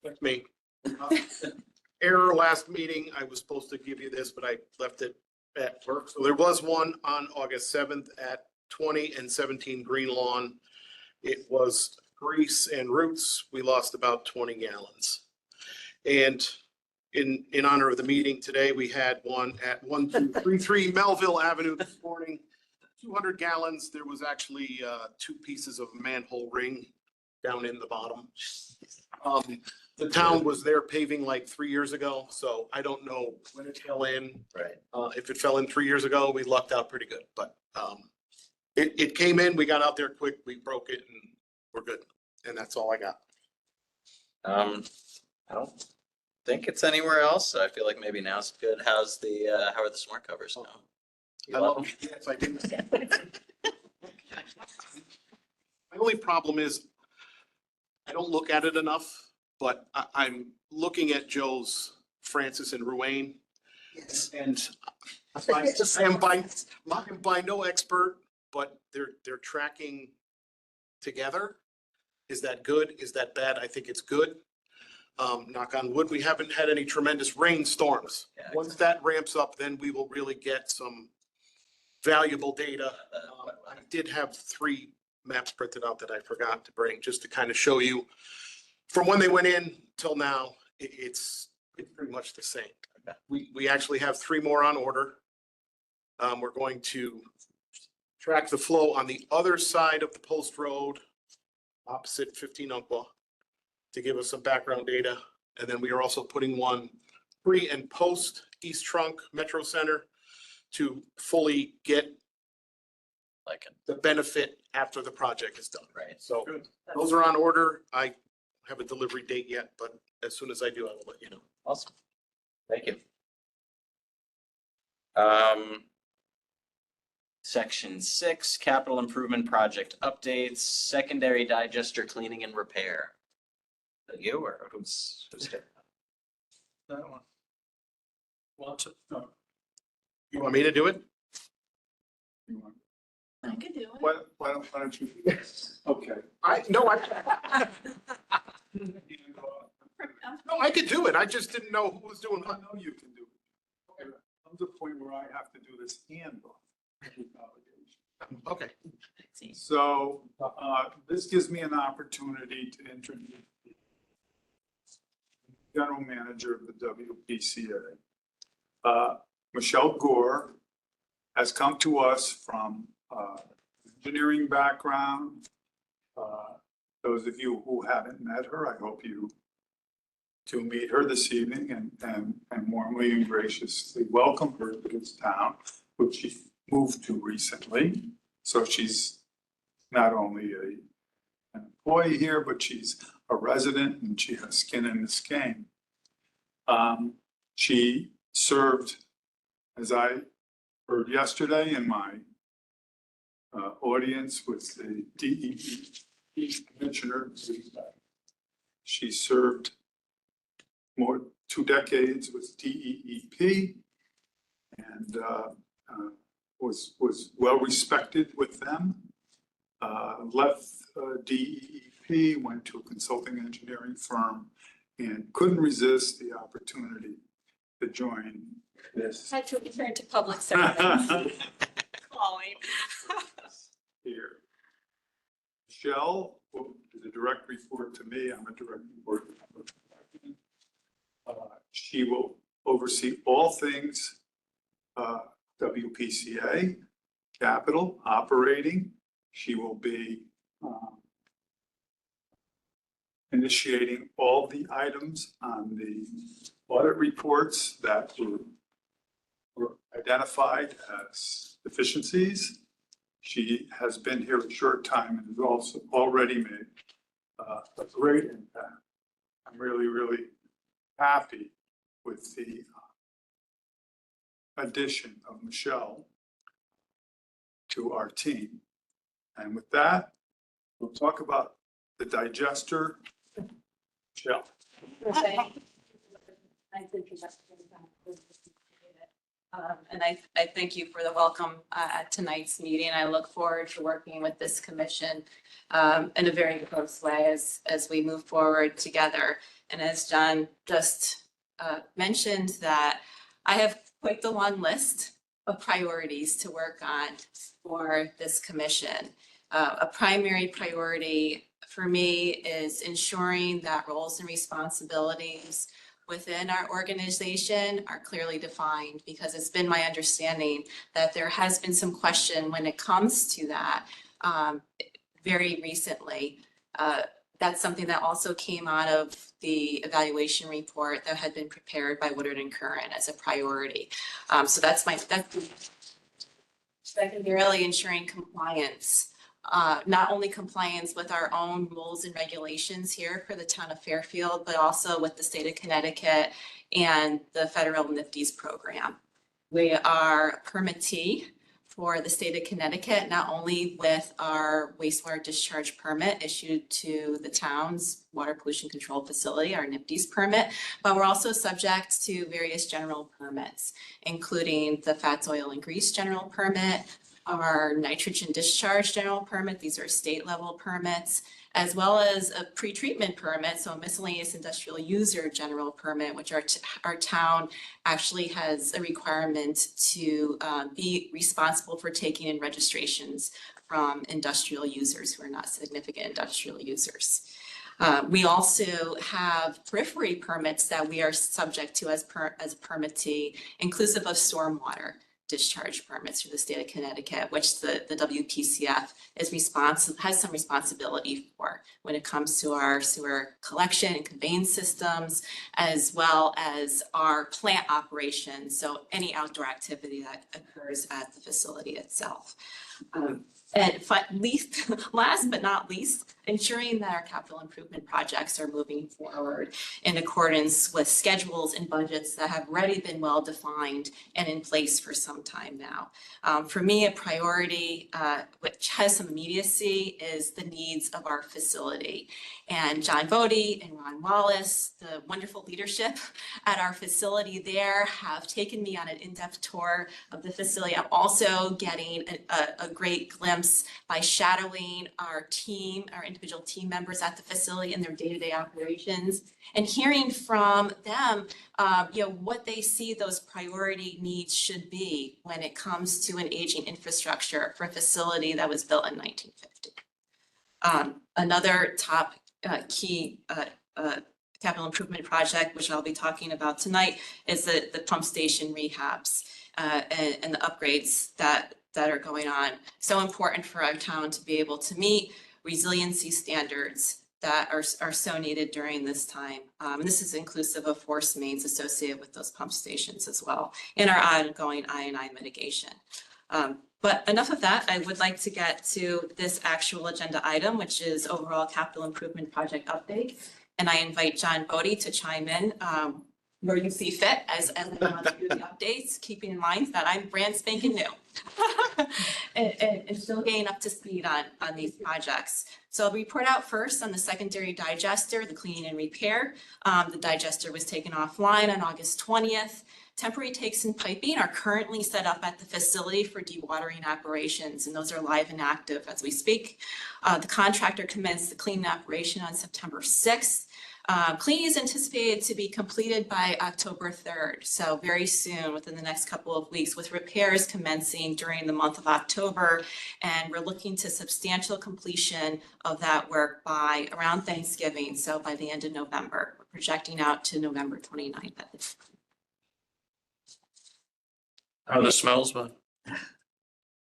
That's me. Error last meeting, I was supposed to give you this, but I left it at work. So there was one on August 7th at 20 and 17 Green Lawn. It was grease and roots. We lost about 20 gallons. And in honor of the meeting today, we had one at 1233 Melville Avenue this morning. 200 gallons. There was actually 2 pieces of manhole ring down in the bottom. The town was there paving like 3 years ago, so I don't know when it fell in. Right. If it fell in 3 years ago, we lucked out pretty good, but it came in, we got out there quick, we broke it and we're good. And that's all I got. I don't think it's anywhere else, so I feel like maybe now's good. How's the, how are the smart covers now? You I love love, them? yes, I did. My only problem is I don't look at it enough, but I'm looking at Joe's Francis and Ruane. Yes. And I am by no expert, but they're tracking together. Is that good? Is that bad? I think it's good. Knock on wood, we haven't had any tremendous rainstorms. Yeah, Once that ramps up, then we will really get some valuable data. I did have 3 maps printed out that I forgot to bring, just to kind of show you from when they went in till now, it's pretty much the same. Okay. We actually have 3 more on order. We're going to track the flow on the other side of the Post Road, opposite 15 Umpqua, to give us some background data. And then we are also putting one pre and post East Trunk Metro Center to fully get Like it, the benefit after the project is done. right? So those are on order. I have a delivery date yet, but as soon as I do, I will let you know. Awesome. Thank you. Section 6, capital improvement project updates, secondary digester cleaning and repair. Is that you or who's here? That one. Want it? No. You want me to do it? I could do it. Why don't you? Okay. No, I could do it. I just didn't know who was doing I what. know you can do it. There comes a point where I have to do this handoff. Okay. So, this gives me an opportunity to introduce the general manager of the WPCA. Michelle Gore has come to us from, engineering background. Those of you who haven't met her, I hope you to meet her this evening and warmly and graciously welcome her to this town, which she moved to recently. So she's not only an employee here, but she's a resident and she has skin in this game. She served, as I heard yesterday in my audience with the DEP commissioner. She served 2 decades with DEEP and was well respected with them. Left DEEP, went to a consulting engineering firm and couldn't resist the opportunity to join this Had to return to public service. Calling. here. Michelle is a direct report to me. I'm a direct report. She will oversee all things WPCA capital, operating. She will be initiating all the items on the audit reports that were identified as deficiencies. She has been here a short time and has also already made a great impact. I'm really, really happy with the addition of Michelle to our team. And with that, we'll talk about the digester. Michelle. And I thank you for the welcome at tonight's meeting. I look forward to working with this commission in a very close way as we move forward together. And as John just mentioned, that I have quite the long list of priorities to work on for this commission. A primary priority for me is ensuring that roles and responsibilities within our organization are clearly defined, because it's been my understanding that there has been some question when it comes to that very recently. That's something that also came out of the evaluation report that had been prepared by Woodard and Curran as a priority. So that's secondarily ensuring compliance. Not only compliance with our own rules and regulations here for the town of Fairfield, but also with the state of Connecticut and the federal NIFTYS program. We are a permittee for the state of Connecticut, not only with our wastewater discharge permit issued to the town's water pollution control facility, our NIFTYS permit, but we're also subject to various general permits, including the fats, oil, and grease general permit, our nitrogen discharge general permit. These are state level permits, as well as a pretreatment permit, so a miscellaneous industrial user general permit, which our town actually has a requirement to be responsible for taking in registrations from industrial users who are not significant industrial users. We also have periphery permits that we are subject to as a permittee, inclusive of stormwater discharge permits for the state of Connecticut, which the WPCF has some responsibility for when it comes to our sewer collection and conveyance systems, as well as our plant operations. So any outdoor activity that occurs at the facility itself. And last but not least, ensuring that our capital improvement projects are moving forward in accordance with schedules and budgets that have already been well defined and in place for some time now. For me, a priority which has some immediacy is the needs of our facility. And John Bodie and Ron Wallace, the wonderful leadership at our facility there, have taken me on an in-depth tour of the facility. I'm also getting a great glimpse by shadowing our team, our individual team members at the facility in their day-to-day operations, and hearing from them, what they see those priority needs should be when it comes to an aging infrastructure for a facility that was built in 1950. Another top key capital improvement project, which I'll be talking about tonight, is the pump station rehabs and the upgrades that are going on. So important for our town to be able to meet resiliency standards that are so needed during this time. And this is inclusive of force mains associated with those pump stations as well, in our ongoing I&I mitigation. But enough of that. I would like to get to this actual agenda item, which is overall capital improvement project update. And I invite John Bodie to chime in where you see fit as we go through the updates, keeping in mind that I'm brand spanking new and still getting up to speed on these projects. So I'll report out first on the secondary digester, the cleaning and repair. The digester was taken offline on August 20th. Temporary takes and piping are currently set up at the facility for dewatering operations, and those are live and active as we speak. The contractor commenced the cleaning operation on September 6th. Cleaning is anticipated to be completed by October 3rd, so very soon, within the next couple of weeks, with repairs commencing during the month of October, and we're looking to substantial completion of that work by around Thanksgiving, so by the end of November. We're projecting out to November 29th at this time. How are the smells, man?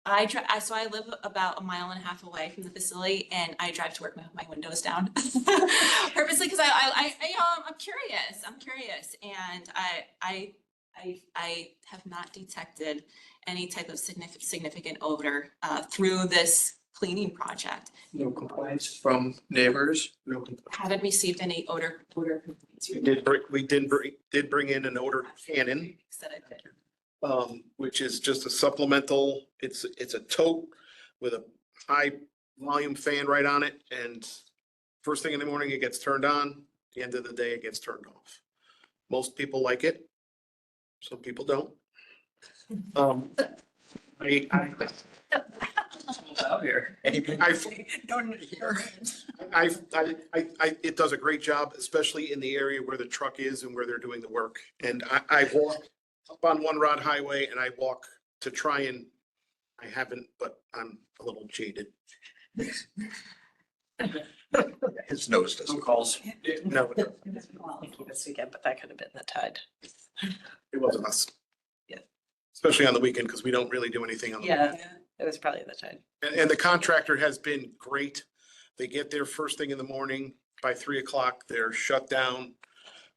So I live about 1.5 miles away from the facility and I drive to work with my windows down purposely because I'm curious and I have not detected any type of significant odor through this cleaning project. No complaints from neighbors? No. Haven't received any odor complaints. We did bring in an odor cannon, Said I did. which is just a supplemental, it's a tote with a high volume fan right on it, and first thing in the morning, it gets turned on, at the end of the day, it gets turned off. Most people like it, some people don't. Out here. It does a great job, especially in the area where the truck is and where they're doing the work. And I walk up on One Rod Highway and I walk to try and, I haven't, but I'm a little jaded. His nose doesn't. Calls. No, This weekend, but that could have been the tide. it wasn't us. Yeah. Especially on the weekend, because we don't really do anything on the weekend. Yeah, it was probably the tide. And the contractor has been great. They get there first thing in the morning. By 3:00, they're shut down,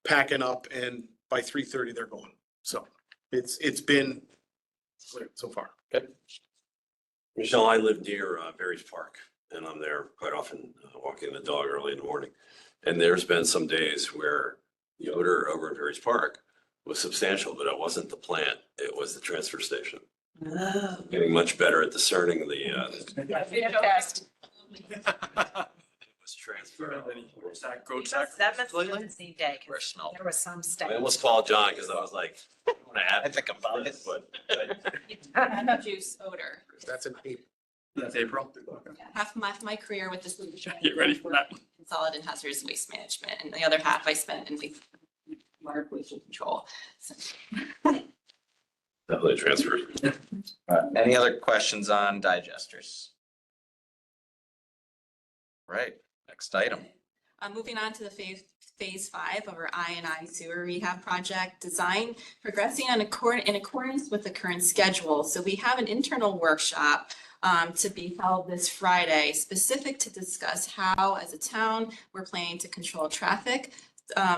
packing up, and by 3:30, they're going. So it's been great so far. Okay. Michelle, I live near Berry's Park and I'm there quite often, walking the dog early in the morning. And there's been some days where the odor over at Berry's Park was substantial, but it wasn't the plant, it was the transfer station. Oh. Getting much better at discerning the, Test. it was transfer. That must have been the same day, Where 'cause smell. there was some I stuff. almost called John because I was like, I want to add. I think about it. But Juice odor. That's an April. That's April. Half my career with this solution. Get ready for that. Solid and hazardous waste management, and the other half I spent in water pollution control. So, definitely transfer. Any other questions on digesters? Right, next item. moving on to the phase 5 of our I&I sewer rehab project design, progressing in accordance with the current schedule. So we have an internal workshop to be held this Friday, specific to discuss how, as a town, we're planning to control traffic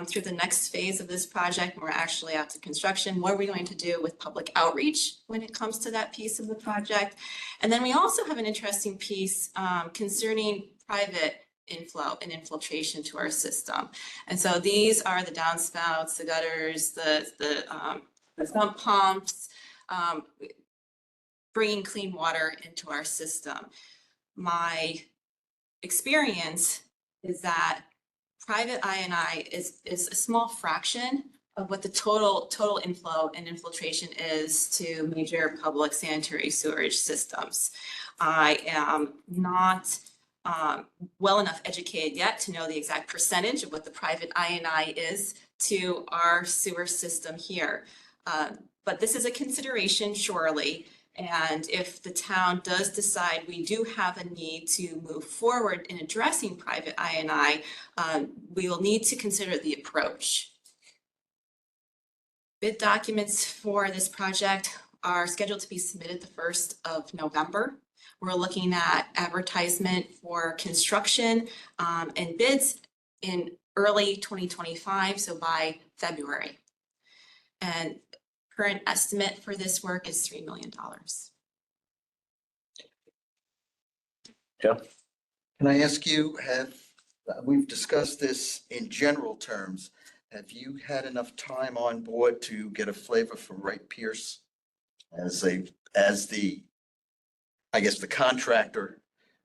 through the next phase of this project. When we're actually out to construction. What are we going to do with public outreach when it comes to that piece of the project? And then we also have an interesting piece concerning private inflow and infiltration to our system. And so these are the downspouts, the gutters, the sump pumps, bringing clean water into our system. My experience is that private I&I is a small fraction of what the total inflow and infiltration is to major public sanitary sewerage systems. I am not well enough educated yet to know the exact percentage of what the private I&I is to our sewer system here. But this is a consideration, surely. And if the town does decide we do have a need to move forward in addressing private I&I, we will need to consider the approach. Bid documents for this project are scheduled to be submitted the 1st of November. We're looking at advertisement for construction and bids in early 2025, so by February. And current estimate for this work is $3 million. Joe? Can I ask you, we've discussed this in general terms. Have you had enough time on board to get a flavor for Wright Pierce as the, I guess, the contractor?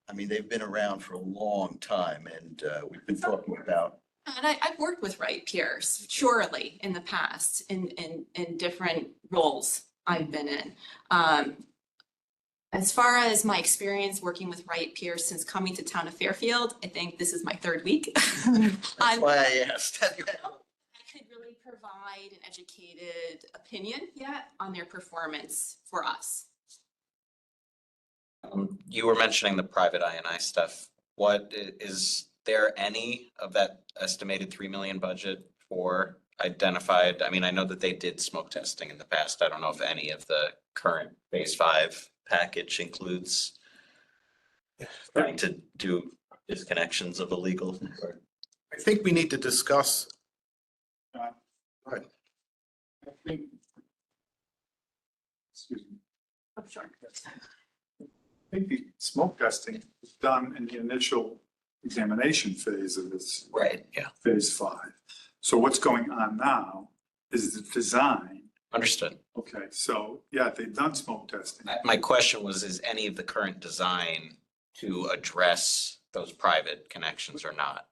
I mean, they've been around for a long time and we've been talking about. And I've worked with Wright Pierce, surely, in the past, in different roles I've been in. As far as my experience working with Wright Pierce since coming to town of Fairfield, I think this is my 3rd week. That's why I asked. I could really provide an educated opinion yet on their performance for us. You were mentioning the private I&I stuff. What is there any of that estimated 3 million budget for identified? I mean, I know that they did smoke testing in the past. I don't know if any of the current phase 5 package includes trying to do disconnections of illegal or I think we need to discuss. Uh, Go ahead. I think. Excuse me. Oh, sure. I think the smoke testing was done in the initial examination phase of this Right, yeah, phase 5. So what's going on now is the design. understood. Okay, so yeah, they've done smoke testing. My question was, is any of the current design to address those private connections or not?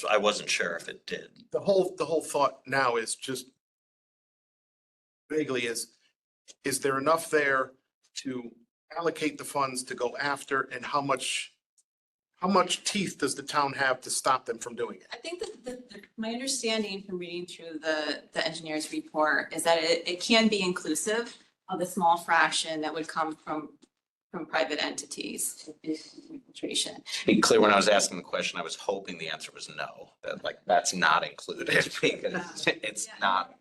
I wasn't sure if it did. The whole thought now is just vaguely is there enough there to allocate the funds to go after, and how much teeth does the town have to stop them from doing it? I think my understanding from reading through the engineer's report is that it can be inclusive of the small fraction that would come from private entities, infiltration. To be clear, when I was asking the question, I was hoping the answer was no, that like that's not included because it's not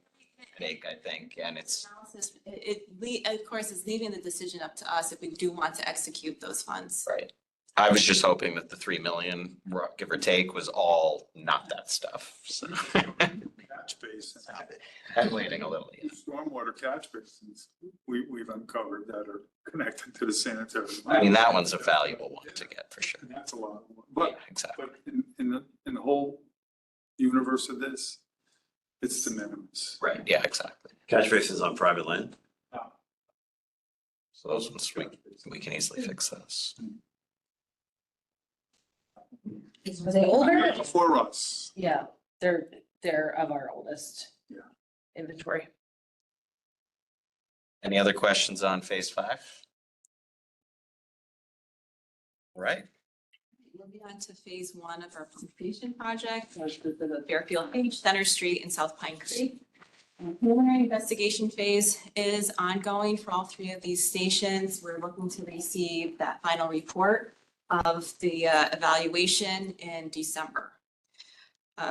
big, I think, and it's. Analysis, of course, it's leaving the decision up to us if we do want to execute those funds. Right. I was just hoping that the 3 million, give or take, was all not that stuff, so. Catch basin. I'm waiting a little, yeah. Stormwater catch basins, we've uncovered that are connected to the sanitary. I mean, that one's a valuable one to get for sure. And that's a lot. Yeah, But, exactly. but in the whole universe of this, it's de minimis. Right, yeah, exactly. Catch basins on private land. So those ones, we can easily fix those. Were they older? Before us. Yeah, they're of our oldest. Yeah. Inventory. Any other questions on phase 5? Right, Moving on to phase 1 of our pump station project, which is the Fairfield H, Center Street, and South Pine Creek. Preliminary investigation phase is ongoing for all 3 of these stations. We're looking to receive that final report of the evaluation in December.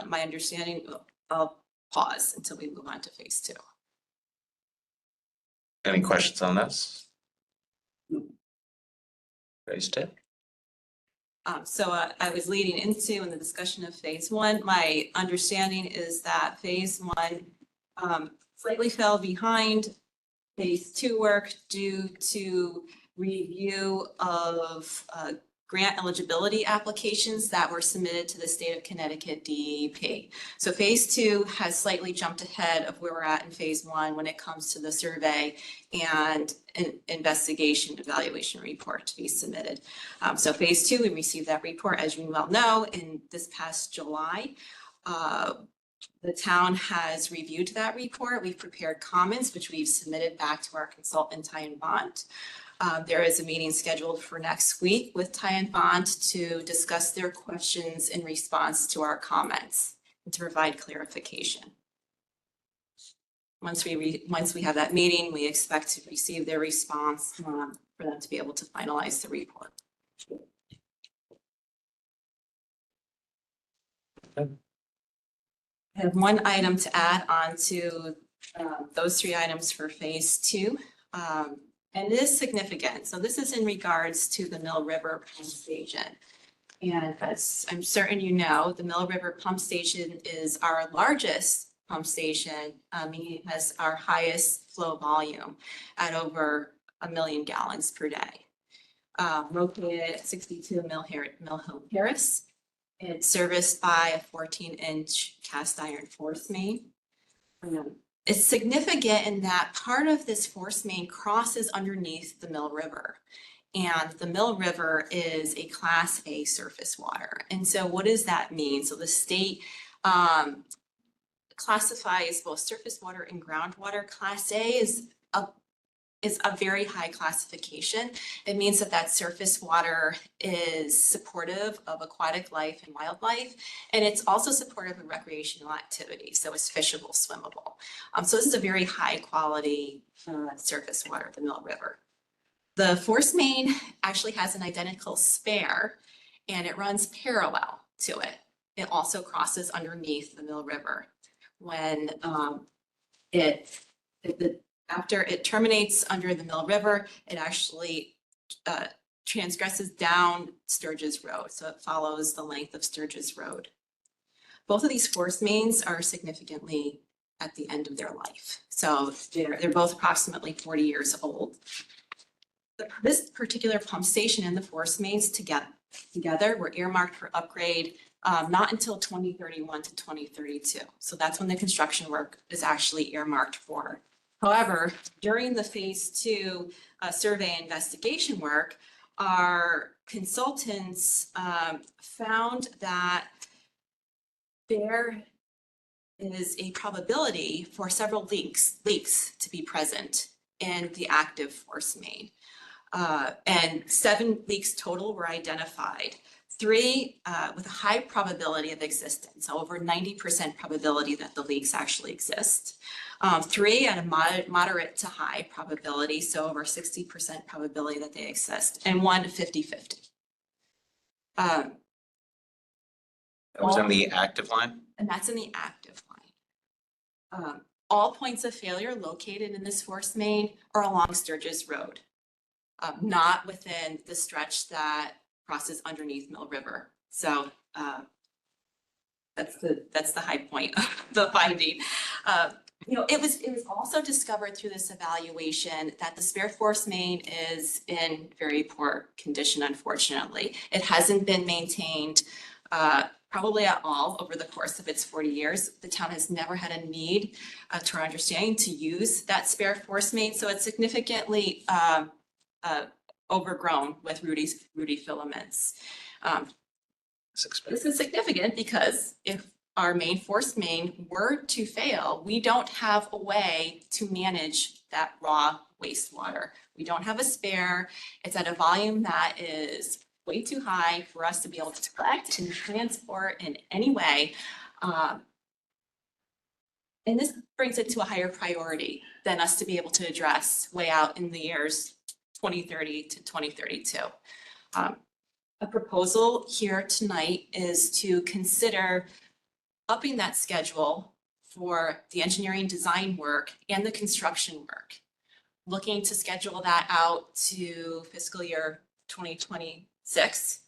My understanding, I'll pause until we move on to phase 2. any questions on this? Phase 2? So I was leading into in the discussion of phase 1, my understanding is that phase 1 slightly fell behind phase 2 work due to review of grant eligibility applications that were submitted to the state of Connecticut DEP. So phase 2 has slightly jumped ahead of where we're at in phase 1 when it comes to the survey and an investigation evaluation report to be submitted. So phase 2, we received that report, as you well know, in this past July. The town has reviewed that report. We've prepared comments, which we've submitted back to our consultant, Ty and Bond. There is a meeting scheduled for next week with Ty and Bond to discuss their questions in response to our comments and to provide clarification. Once we have that meeting, we expect to receive their response for them to be able to finalize the report. I have one item to add on to those 3 items for phase 2. And it is significant. So this is in regards to the Mill River Pump Station. And as I'm certain you know, the Mill River Pump Station is our largest pump station, meaning it has our highest flow volume at over 1 million gallons per day. Located at 62 Mill Hill Terrace. It's serviced by a 14-inch cast iron force main. It's significant in that part of this force main crosses underneath the Mill River. And the Mill River is a Class A surface water. And so what does that mean? So the state classifies both surface water and groundwater. Class A is a very high classification. It means that surface water is supportive of aquatic life and wildlife, and it's also supportive of recreational activity. So it's fishable, swimmable. So this is a very high quality surface water, the Mill River. The force main actually has an identical spare, and it runs parallel to it. It also crosses underneath the Mill River. When after it terminates under the Mill River, it actually transgresses down Sturgis Road, so it follows the length of Sturgis Road. Both of these force mains are significantly at the end of their life. So they're both approximately 40 years old. This particular pump station and the force mains together were earmarked for upgrade not until 2031 to 2032. So that's when the construction work is actually earmarked for. However, during the phase 2 survey investigation work, our consultants found that there is a probability for several leaks to be present in the active force main. And 7 leaks total were identified. 3 with a high probability of existence, so over 90% probability that the leaks actually exist. 3 at a moderate to high probability, so over 60% probability that they exist, and 1 50-50. That was in the active line? And that's in the active line. All points of failure located in this force main are along Sturgis Road, not within the stretch that crosses underneath Mill River. So that's the high point of the finding. It was also discovered through this evaluation that the spare force main is in very poor condition, unfortunately. It hasn't been maintained probably at all over the course of its 40 years. The town has never had a need, to our understanding, to use that spare force main. So it's significantly overgrown with rooty filaments. This is significant because if our main force main were to fail, we don't have a way to manage that raw wastewater. We don't have a spare. It's at a volume that is way too high for us to be able to collect and transport in any way. And this brings it to a higher priority than us to be able to address way out in the years 2030 to 2032. A proposal here tonight is to consider upping that schedule for the engineering design work and the construction work. Looking to schedule that out to fiscal year 2026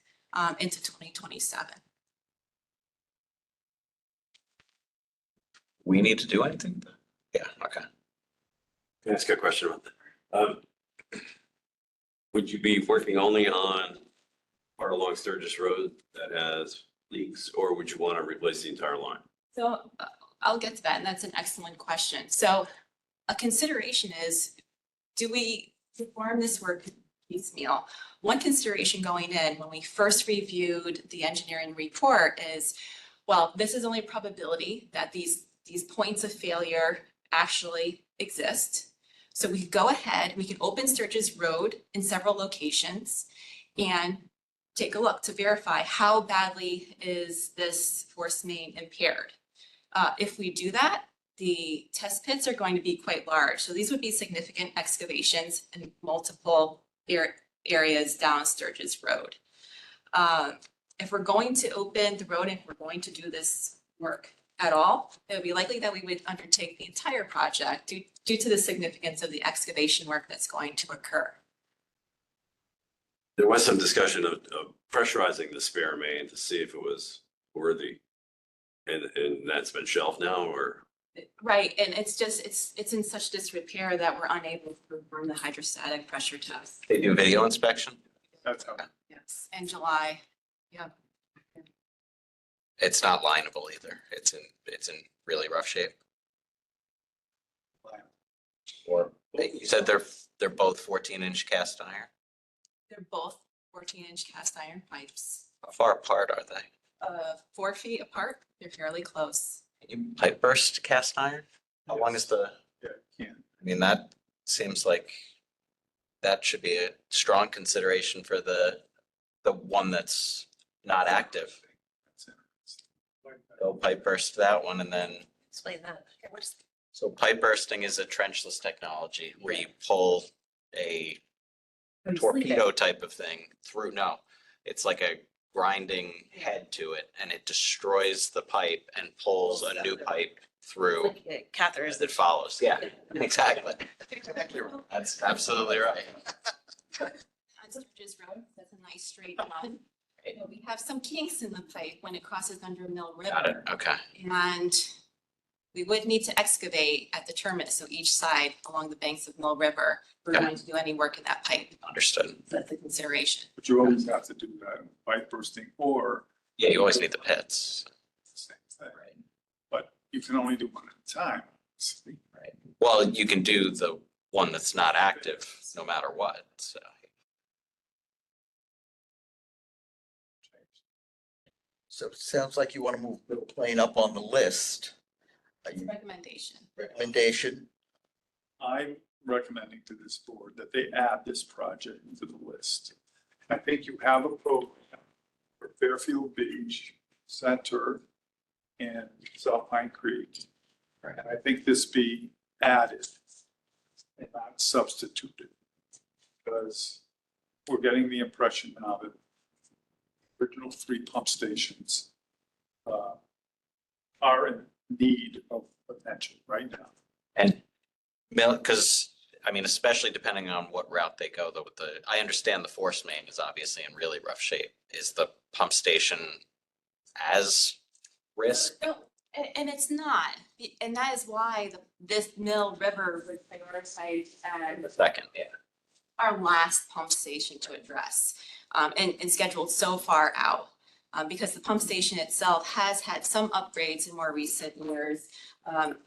into 2027. We need to do anything? Yeah, okay. Can I ask a question about that? Would you be working only on part along Sturgis Road that has leaks, or would you want to replace the entire line? So I'll get to that, and that's an excellent question. So a consideration is, do we perform this work piecemeal? One consideration going in when we first reviewed the engineering report is, well, this is only a probability that these points of failure actually exist. So we could go ahead, we can open Sturgis Road in several locations and take a look to verify how badly is this force main impaired. If we do that, the test pits are going to be quite large. So these would be significant excavations in multiple areas down Sturgis Road. If we're going to open the road and we're going to do this work at all, it would be likely that we would undertake the entire project due to the significance of the excavation work that's going to occur. There was some discussion of pressurizing the spare main to see if it was worthy. And that's been shelved now, or? Right, and it's in such disrepair that we're unable to perform the hydrostatic pressure test. They do video inspection? That's how. Yes, in July, yeah. It's not lineable either. It's in really rough shape. Or you said they're both 14-inch cast iron? They're both 14-inch cast iron pipes. How far apart are they? 4 feet apart, they're fairly close. Can you pipe burst cast iron? How long is the, Yeah, can. I mean, that seems like that should be a strong consideration for the one that's not active. Go pipe burst that one and then, Explain that. so pipe bursting is a trenchless technology where you pull a torpedo type of thing through. No, it's like a grinding head to it and it destroys the pipe and pulls a new pipe through Catheters. that follows. Yeah, exactly. That's absolutely right. Sturgis Road, that's a nice straight run. But we have some kinks in the pipe when it crosses under Mill Got it. River. Okay. And we would need to excavate at the terminus, so each side along the banks of Mill River. If we're Yeah. going to do any work in that pipe. Understood. That's a consideration. But you always have to do that, pipe bursting or. Yeah, you always need the pits. Same thing. But you can only do one at a time. See? Well, you can do the one that's not active no matter what, so. So it sounds like you want to move Middle Plain up on the list. Recommendation. Recommendation, I'm recommending to this board that they add this project to the list. I think you have a program for Fairfield Beach, Center, and South Pine Creek. And I think this be added and not substituted. Because we're getting the impression now that original 3 pump stations are in need of attention right now. And because, I mean, especially depending on what route they go, though, with I understand the force main is obviously in really rough shape. Is the pump station as risk? No, and it's not, and that is why this Mill River was prioritized The as second, yeah. our last pump station to address, and scheduled so far out. Because the pump station itself has had some upgrades in more recent years.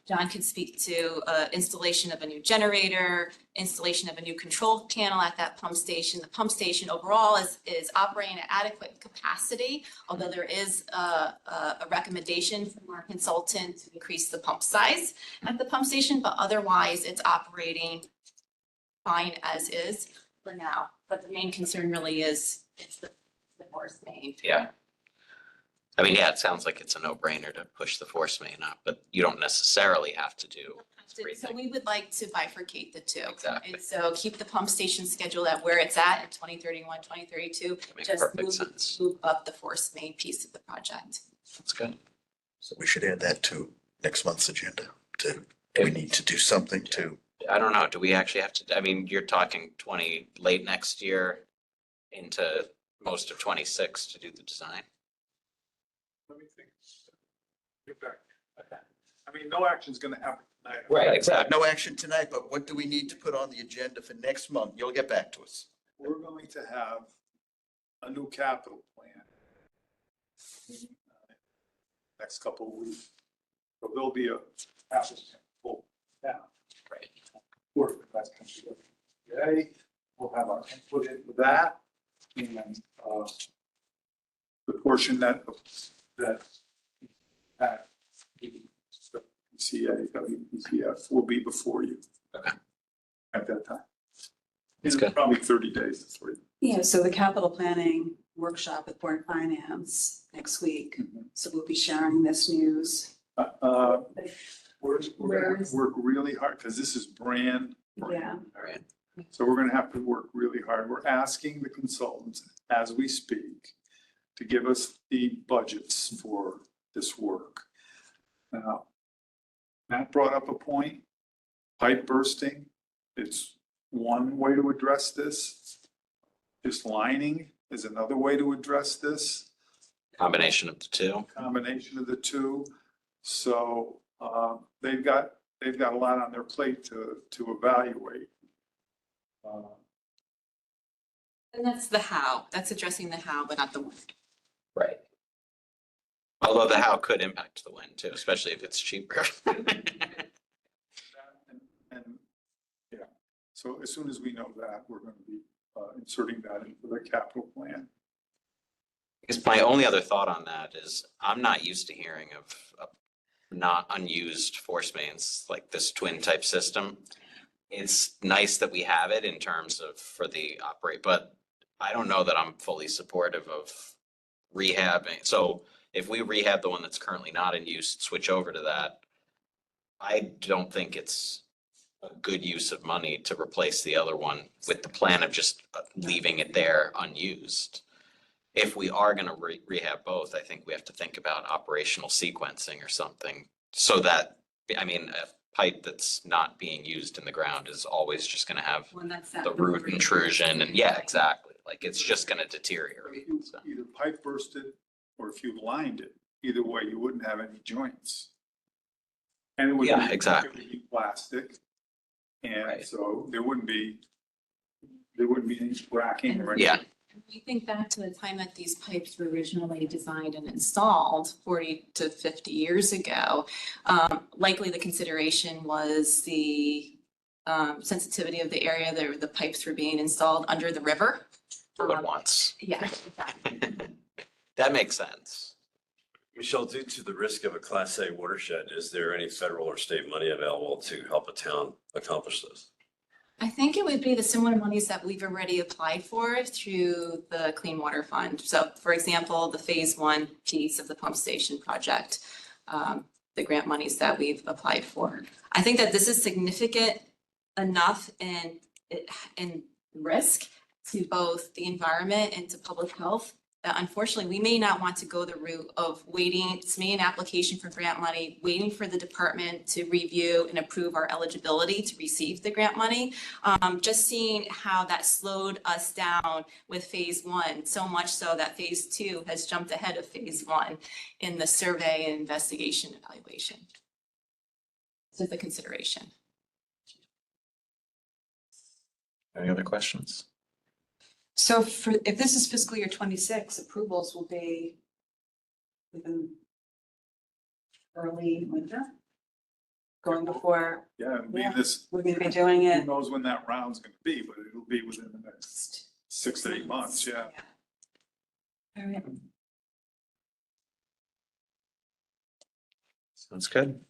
John could speak to installation of a new generator, installation of a new control panel at that pump station. The pump station overall is operating at adequate capacity, although there is a recommendation from our consultant to increase the pump size at the pump station, but otherwise it's operating fine as is for now. But the main concern really is it's the force main. Yeah. I mean, yeah, it sounds like it's a no-brainer to push the force main up, but you don't necessarily have to do So everything. we would like to bifurcate the two. Exactly. And so keep the pump station schedule at where it's at in 2031, 2032. Makes Just perfect move, sense. move up the force main piece of the project. That's good. so we should add that to next month's agenda. Do we need to do something to? I don't know, do we actually have to, I mean, you're talking late next year into most of 26 to do the design? Let me think. Get back. I mean, no action's gonna happen tonight. Right, exactly. No action tonight, but what do we need to put on the agenda for next month? You'll get back to us. We're going to have a new capital plan. Next couple of weeks. So there'll be a capital plan full down. Right. Work that's going to go today. We'll have our input into that. And the portion that the CA, WPCF will be before you. Okay. At that time. That's In good. probably 30 days before you. Yeah, so the capital planning workshop with Board of Finance next week. So we'll be sharing this news. We're gonna work really hard, because this is brand. Yeah. All right. So we're gonna have to work really hard. We're asking the consultants as we speak to give us the budgets for this work. Now, Matt brought up a point, pipe bursting. It's one way to address this. Just lining is another way to address this. Combination of the two. Combination of the two. So they've got a lot on their plate to evaluate. And that's the how, that's addressing the how, but not the when. Right. Although the how could impact the when too, especially if it's cheaper. And, yeah, so as soon as we know that, we're going to be inserting that into the capital plan. Because my only other thought on that is I'm not used to hearing of not unused force mains like this twin type system. It's nice that we have it in terms of for the operate, but I don't know that I'm fully supportive of rehabbing. So if we rehab the one that's currently not in use, switch over to that, I don't think it's a good use of money to replace the other one with the plan of just leaving it there unused. If we are going to rehab both, I think we have to think about operational sequencing or something so that, I mean, a pipe that's not being used in the ground is always just going to have When that's that. the root intrusion and yeah, exactly. Like, it's just gonna deteriorate. If you So. either pipe bursted or if you lined it, either way, you wouldn't have any joints. And it would Yeah, be, exactly. it would be plastic. And Right. so there wouldn't be any cracking or Yeah. anything. We think back to the time that these pipes were originally designed and installed 40 to 50 years ago. Likely the consideration was the sensitivity of the area that the pipes were being installed under the river. But once. Yeah. That makes sense. Michelle, due to the risk of a Class A watershed, is there any federal or state money available to help a town accomplish this? I think it would be the similar monies that we've already applied for through the Clean Water Fund. So for example, the phase 1 piece of the pump station project, the grant monies that we've applied for. I think that this is significant enough in risk to both the environment and to public health that unfortunately we may not want to go the route of waiting, submitting an application for grant money, waiting for the department to review and approve our eligibility to receive the grant money. Just seeing how that slowed us down with phase 1, so much so that phase 2 has jumped ahead of phase 1 in the survey and investigation evaluation. So the consideration. Any other questions? So if this is fiscal year 26, approvals will be within early winter? Going before, Yeah, it'll be Yeah. this, we're gonna be doing who it. knows when that round's gonna be, but it'll be within the next 6 to 8 months, yeah. All right. Sounds good.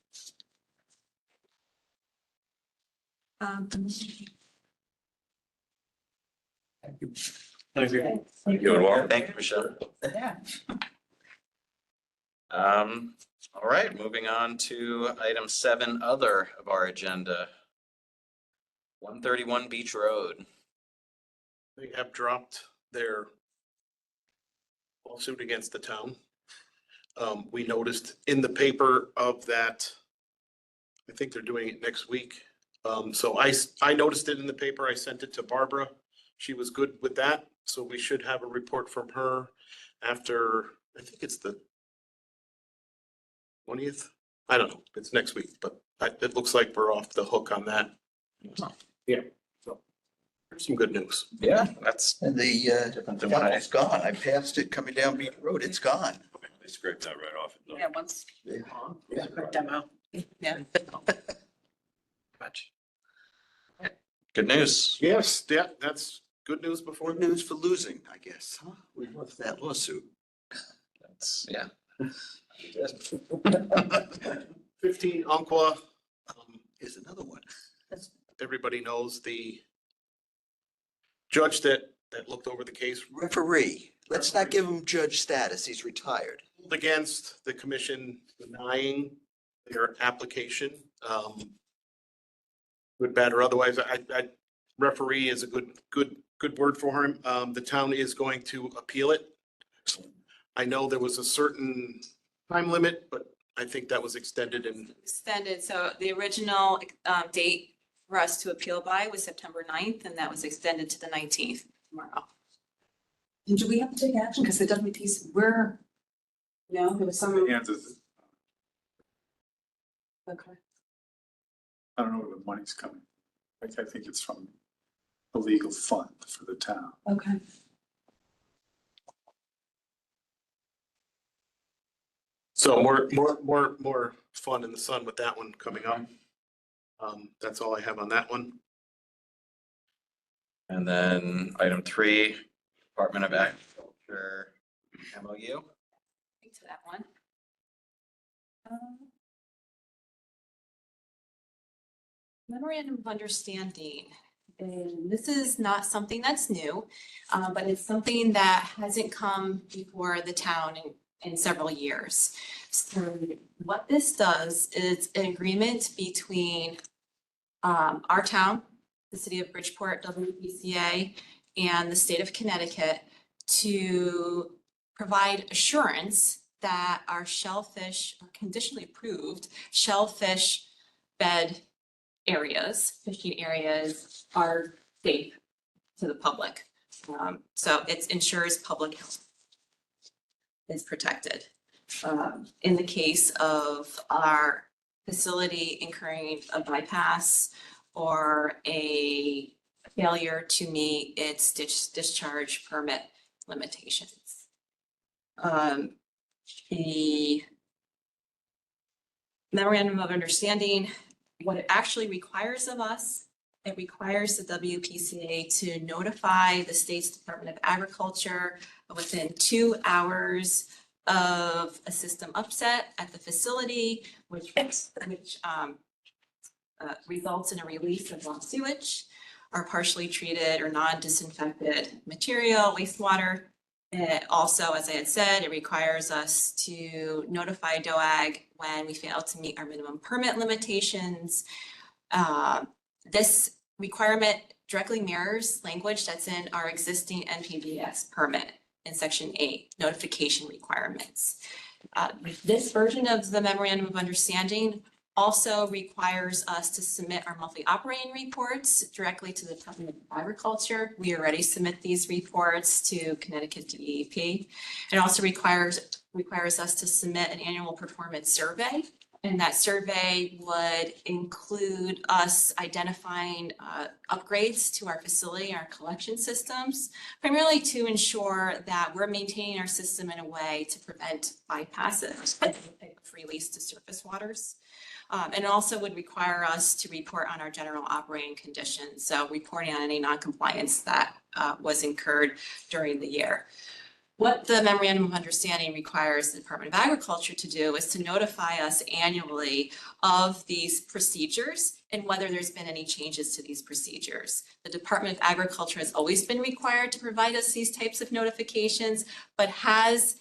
Thank you, Eduardo. Thank you, Michelle. All right, moving on to item 7, other of our agenda. 131 Beach Road. They have dropped their lawsuit against the town. We noticed in the paper of that, I think they're doing it next week. So I noticed it in the paper. I sent it to Barbara. She was good with that. So we should have a report from her after, I think it's the 20th. I don't know. It's next week, but it looks like we're off the hook on that. Yeah, so there's some good news. Yeah, that's And the different than what I. funnel's gone. I passed it coming down Beach Road. It's gone. They scraped that right off. Yeah, once, Yeah. quick demo. Yeah. Good news. Yes, that's good news before. Good news for losing, I guess, huh? We lost that lawsuit. That's, yeah. 15 Umpqua. Here's another one. Everybody knows the judge that looked over the case Referee. Let's not give him judge status. He's retired. ruled against the commission denying their application. Good, bad, or otherwise, I referee is a good word for him. The town is going to appeal it. I know there was a certain time limit, but I think that was extended and Extended, so the original date for us to appeal by was September 9th, and that was extended to the 19th tomorrow. And do we have to take action? Because the WPC, we're, there was some. Hands is, Okay. I don't know where the money's coming. I think it's from a legal fund for the town. Okay. so more fun in the sun with that one coming up. That's all I have on that one. And then item 3, Department of Agriculture MOU. Speak to that one. Memorandum of Understanding. And this is not something that's new, but it's something that hasn't come before the town in several years. So what this does is an agreement between our town, the city of Bridgeport, WPCA, and the state of Connecticut to provide assurance that our shellfish, or conditionally approved shellfish bed areas, fishing areas are safe to the public. So it ensures public health is protected. In the case of our facility incurring a bypass or a failure to meet its discharge permit limitations. The memorandum of understanding, what it actually requires of us, it requires the WPCA to notify the state's Department of Agriculture within 2 hours of a system upset at the facility, which results in a release of raw sewage or partially treated or non-disinfected material, wastewater. It also, as I had said, it requires us to notify DOAG when we fail to meet our minimum permit limitations. This requirement directly mirrors language that's in our existing NPDES permit in section 8, notification requirements. This version of the memorandum of understanding also requires us to submit our monthly operating reports directly to the Department of Agriculture. We already submit these reports to Connecticut DEP. It also requires us to submit an annual performance survey. And that survey would include us identifying upgrades to our facility, our collection systems, primarily to ensure that we're maintaining our system in a way to prevent bypasses of release to surface waters. And it also would require us to report on our general operating conditions. So reporting on any non-compliance that was incurred during the year. What the memorandum of understanding requires the Department of Agriculture to do is to notify us annually of these procedures and whether there's been any changes to these procedures. The Department of Agriculture has always been required to provide us these types of notifications, but has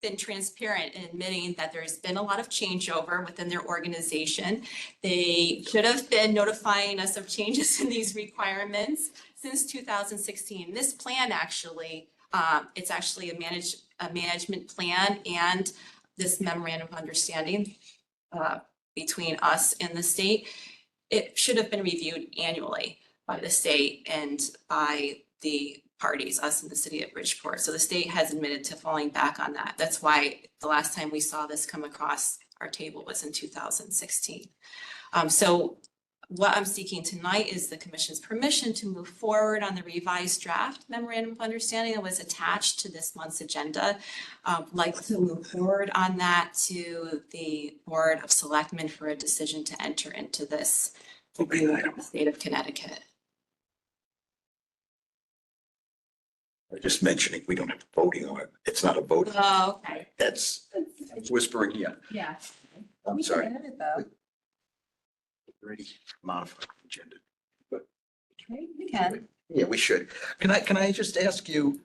been transparent in admitting that there's been a lot of changeover within their organization. They should have been notifying us of changes in these requirements since 2016. This plan actually, it's actually a management plan and this memorandum of understanding between us and the state. It should have been reviewed annually by the state and by the parties, us in the city of Bridgeport. So the state has admitted to falling back on that. That's why the last time we saw this come across our table was in 2016. So what I'm seeking tonight is the commission's permission to move forward on the revised draft memorandum of understanding that was attached to this month's agenda. Like to move forward on that to the Board of Selectmen for a decision to enter into this agreement with the state of Connecticut. Just mentioning, we don't have voting on it. It's not a vote. Oh, okay. That's whispering, yeah. Yeah. I'm sorry. though. Already modified the agenda. We can. Yeah, we should. Can I just ask you,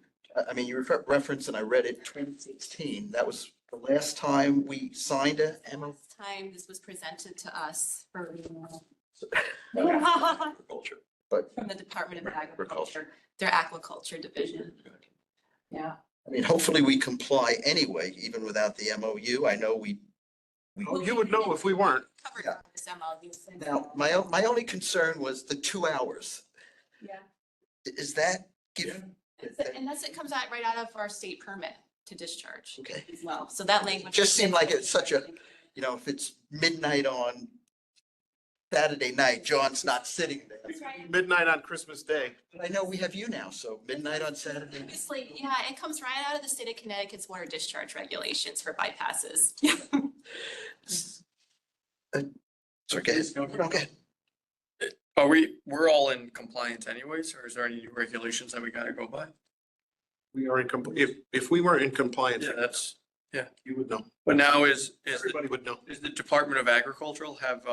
I mean, you referenced and I read it, 2016, that was the last time we signed a MOU? Last time this was presented to us for renewal. Agriculture, but From the Department of Agriculture, their aquaculture division. Yeah. I mean, hopefully we comply anyway, even without the MOU. I know we. Well, you would know if we weren't. Covered Yeah. by this MLU. Now, my only concern was the 2 hours. Yeah. Is that given? And that's, it comes out right out of our state permit to discharge Okay. as well. So that language. Just seemed like it's such a, you know, if it's midnight on Saturday night, John's not sitting there. Midnight on Christmas Day. But I know we have you now, so midnight on Saturday. Obviously, yeah, it comes right out of the state of Connecticut's water discharge regulations for bypasses. Okay, okay. We're all in compliance anyways, or is there any new regulations that we gotta go by? We are if we weren't in compliance, Yeah, that's, you would know. but now is Everybody would know. the Department of Agricultural have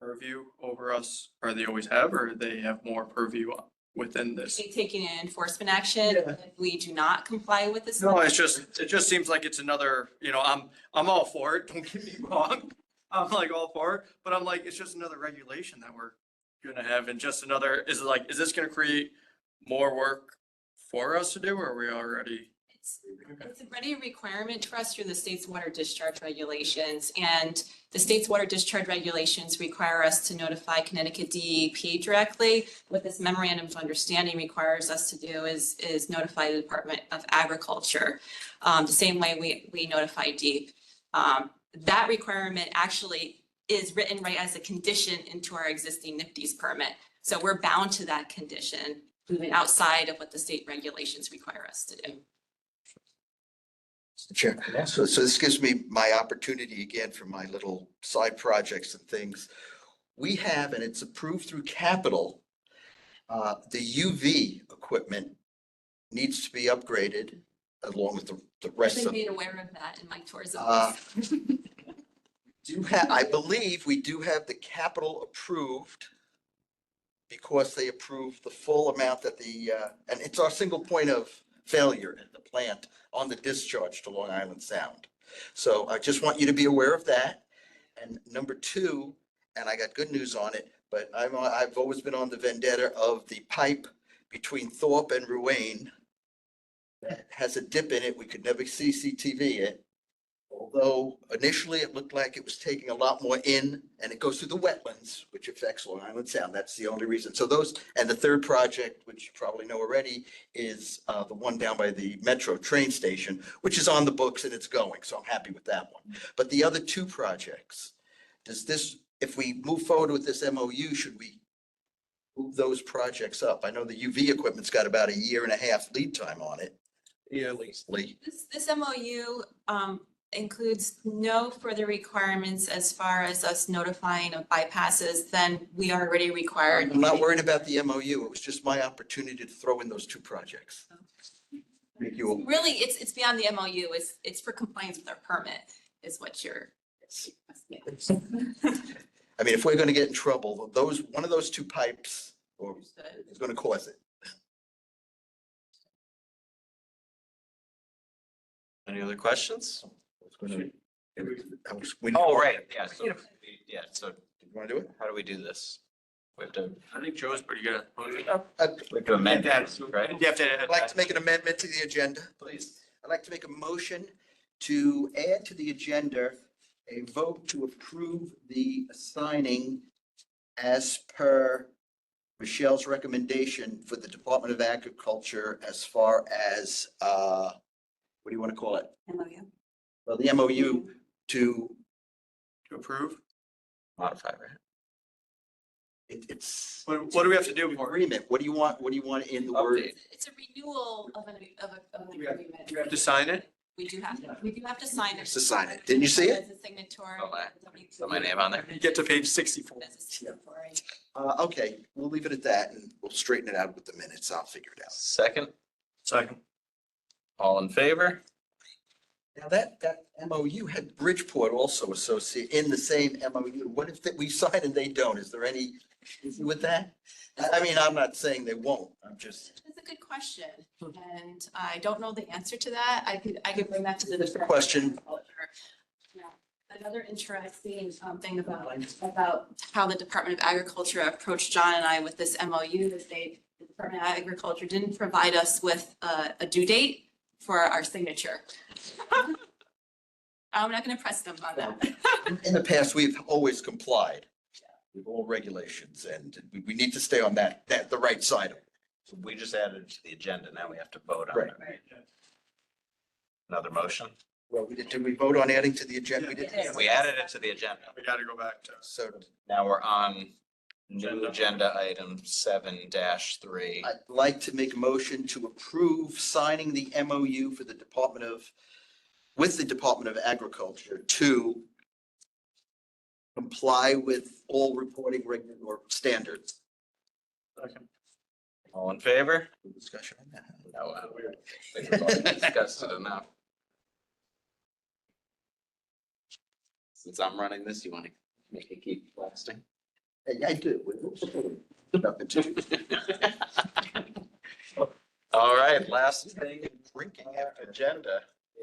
purview over us, or they always have, or they have more purview within this? Taking an enforcement action if we do not comply with this. No, it just seems like it's another, I'm all for it, don't get me wrong. I'm like all for it, but I'm like, it's just another regulation that we're gonna have and just another, is this gonna create more work for us to do, or are we already? It's already a requirement for us through the state's water discharge regulations, and the state's water discharge regulations require us to notify Connecticut DEP directly. What this memorandum of understanding requires us to do is notify the Department of Agriculture, the same way we notify DEP. That requirement actually is written right as a condition into our existing NIPD's permit. So we're bound to that condition, moving outside of what the state regulations require us to do. Mr. Chair, so this gives me my opportunity again for my little side projects and things. We have, and it's approved through capital, the UV equipment needs to be upgraded along with the I've rest been of. made aware of that in my tours Uh, of this. I believe we do have the capital approved because they approved the full amount that and it's our single point of failure at the plant on the discharge to Long Island Sound. So I just want you to be aware of that. And number two, and I got good news on it, but I've always been on the vendetta of the pipe between Thorpe and Ruane that has a dip in it. We could never CCTV it. Although initially it looked like it was taking a lot more in, and it goes through the wetlands, which affects Long Island Sound. That's the only reason. So those, and the third project, which you probably know already, is the one down by the Metro train station, which is on the books and it's going. So I'm happy with that one. But the other two projects, if we move forward with this MOU, should we move those projects up? I know the UV equipment's got about 1.5 years lead time on it. Yeah, at least. This MOU includes no further requirements as far as us notifying of bypasses than we are already required. I'm not worried about the MOU. It was just my opportunity to throw in those two projects. Make you Really, it's beyond the MOU. It's for compliance with our permit is what you're. I mean, if we're gonna get in trouble, one of those two pipes is gonna cause it. Any other questions? Oh, right, yeah, so, so You wanna do it? how do we do this? We have to, I think Joe's pretty good. we have to amend it, right? You have to. I'd like to make an amendment to the agenda. Please. I'd like to make a motion to add to the agenda a vote to approve the assigning as per Michelle's recommendation for the Department of Agriculture as far as, what do you want to call it? MOU. Well, the MOU to, To approve? Modify, right? it's. What do we have to do before? Agreement. What do you want in the word? Update. It's a renewal of an agreement. We have to sign it? We do have to sign it. To sign it. Didn't you see it? As a signatory. Oh, Put my name on there. You get to page 64. As a signatory. Okay, we'll leave it at that and we'll straighten it out with the minutes. I'll figure it out. Second, Second. all in favor? Now that MOU had Bridgeport also associated in the same MOU. What if we sign and they don't? Is there any issue with that? I mean, I'm not saying they won't. I'm just. That's a good question, and I don't know the answer to that. I could bring that to the. Just a question. Yeah. Another interesting thing about how the Department of Agriculture approached John and I with this MOU is the Department of Agriculture didn't provide us with a due date for our signature. I'm not going to press them on that. In the past, we've always complied with all regulations and we need to stay on that, the right side of it. So we just added it to the agenda, now we have to vote on Right. it. Another motion? Well, did we vote on adding to the agenda? We did. Yes. We added it to the agenda. We got to go back to. So Now we're on new agenda item 7-3. I'd like to make a motion to approve signing the MOU for the with the Department of Agriculture to comply with all reporting regular standards. All in favor? Discussion on that. No, we've already discussed it enough. Since I'm running this, you want to make it keep lasting? I do. Nothing to. All right, last thing in drinking agenda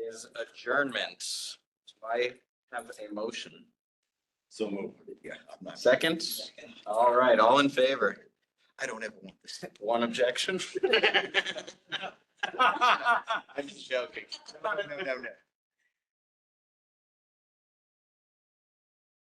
is adjournment. Do I have a motion? So moved. Yeah, I'm not. Second? All right, all in favor? I don't ever want this. One objection? I'm just joking. No, no, no, no.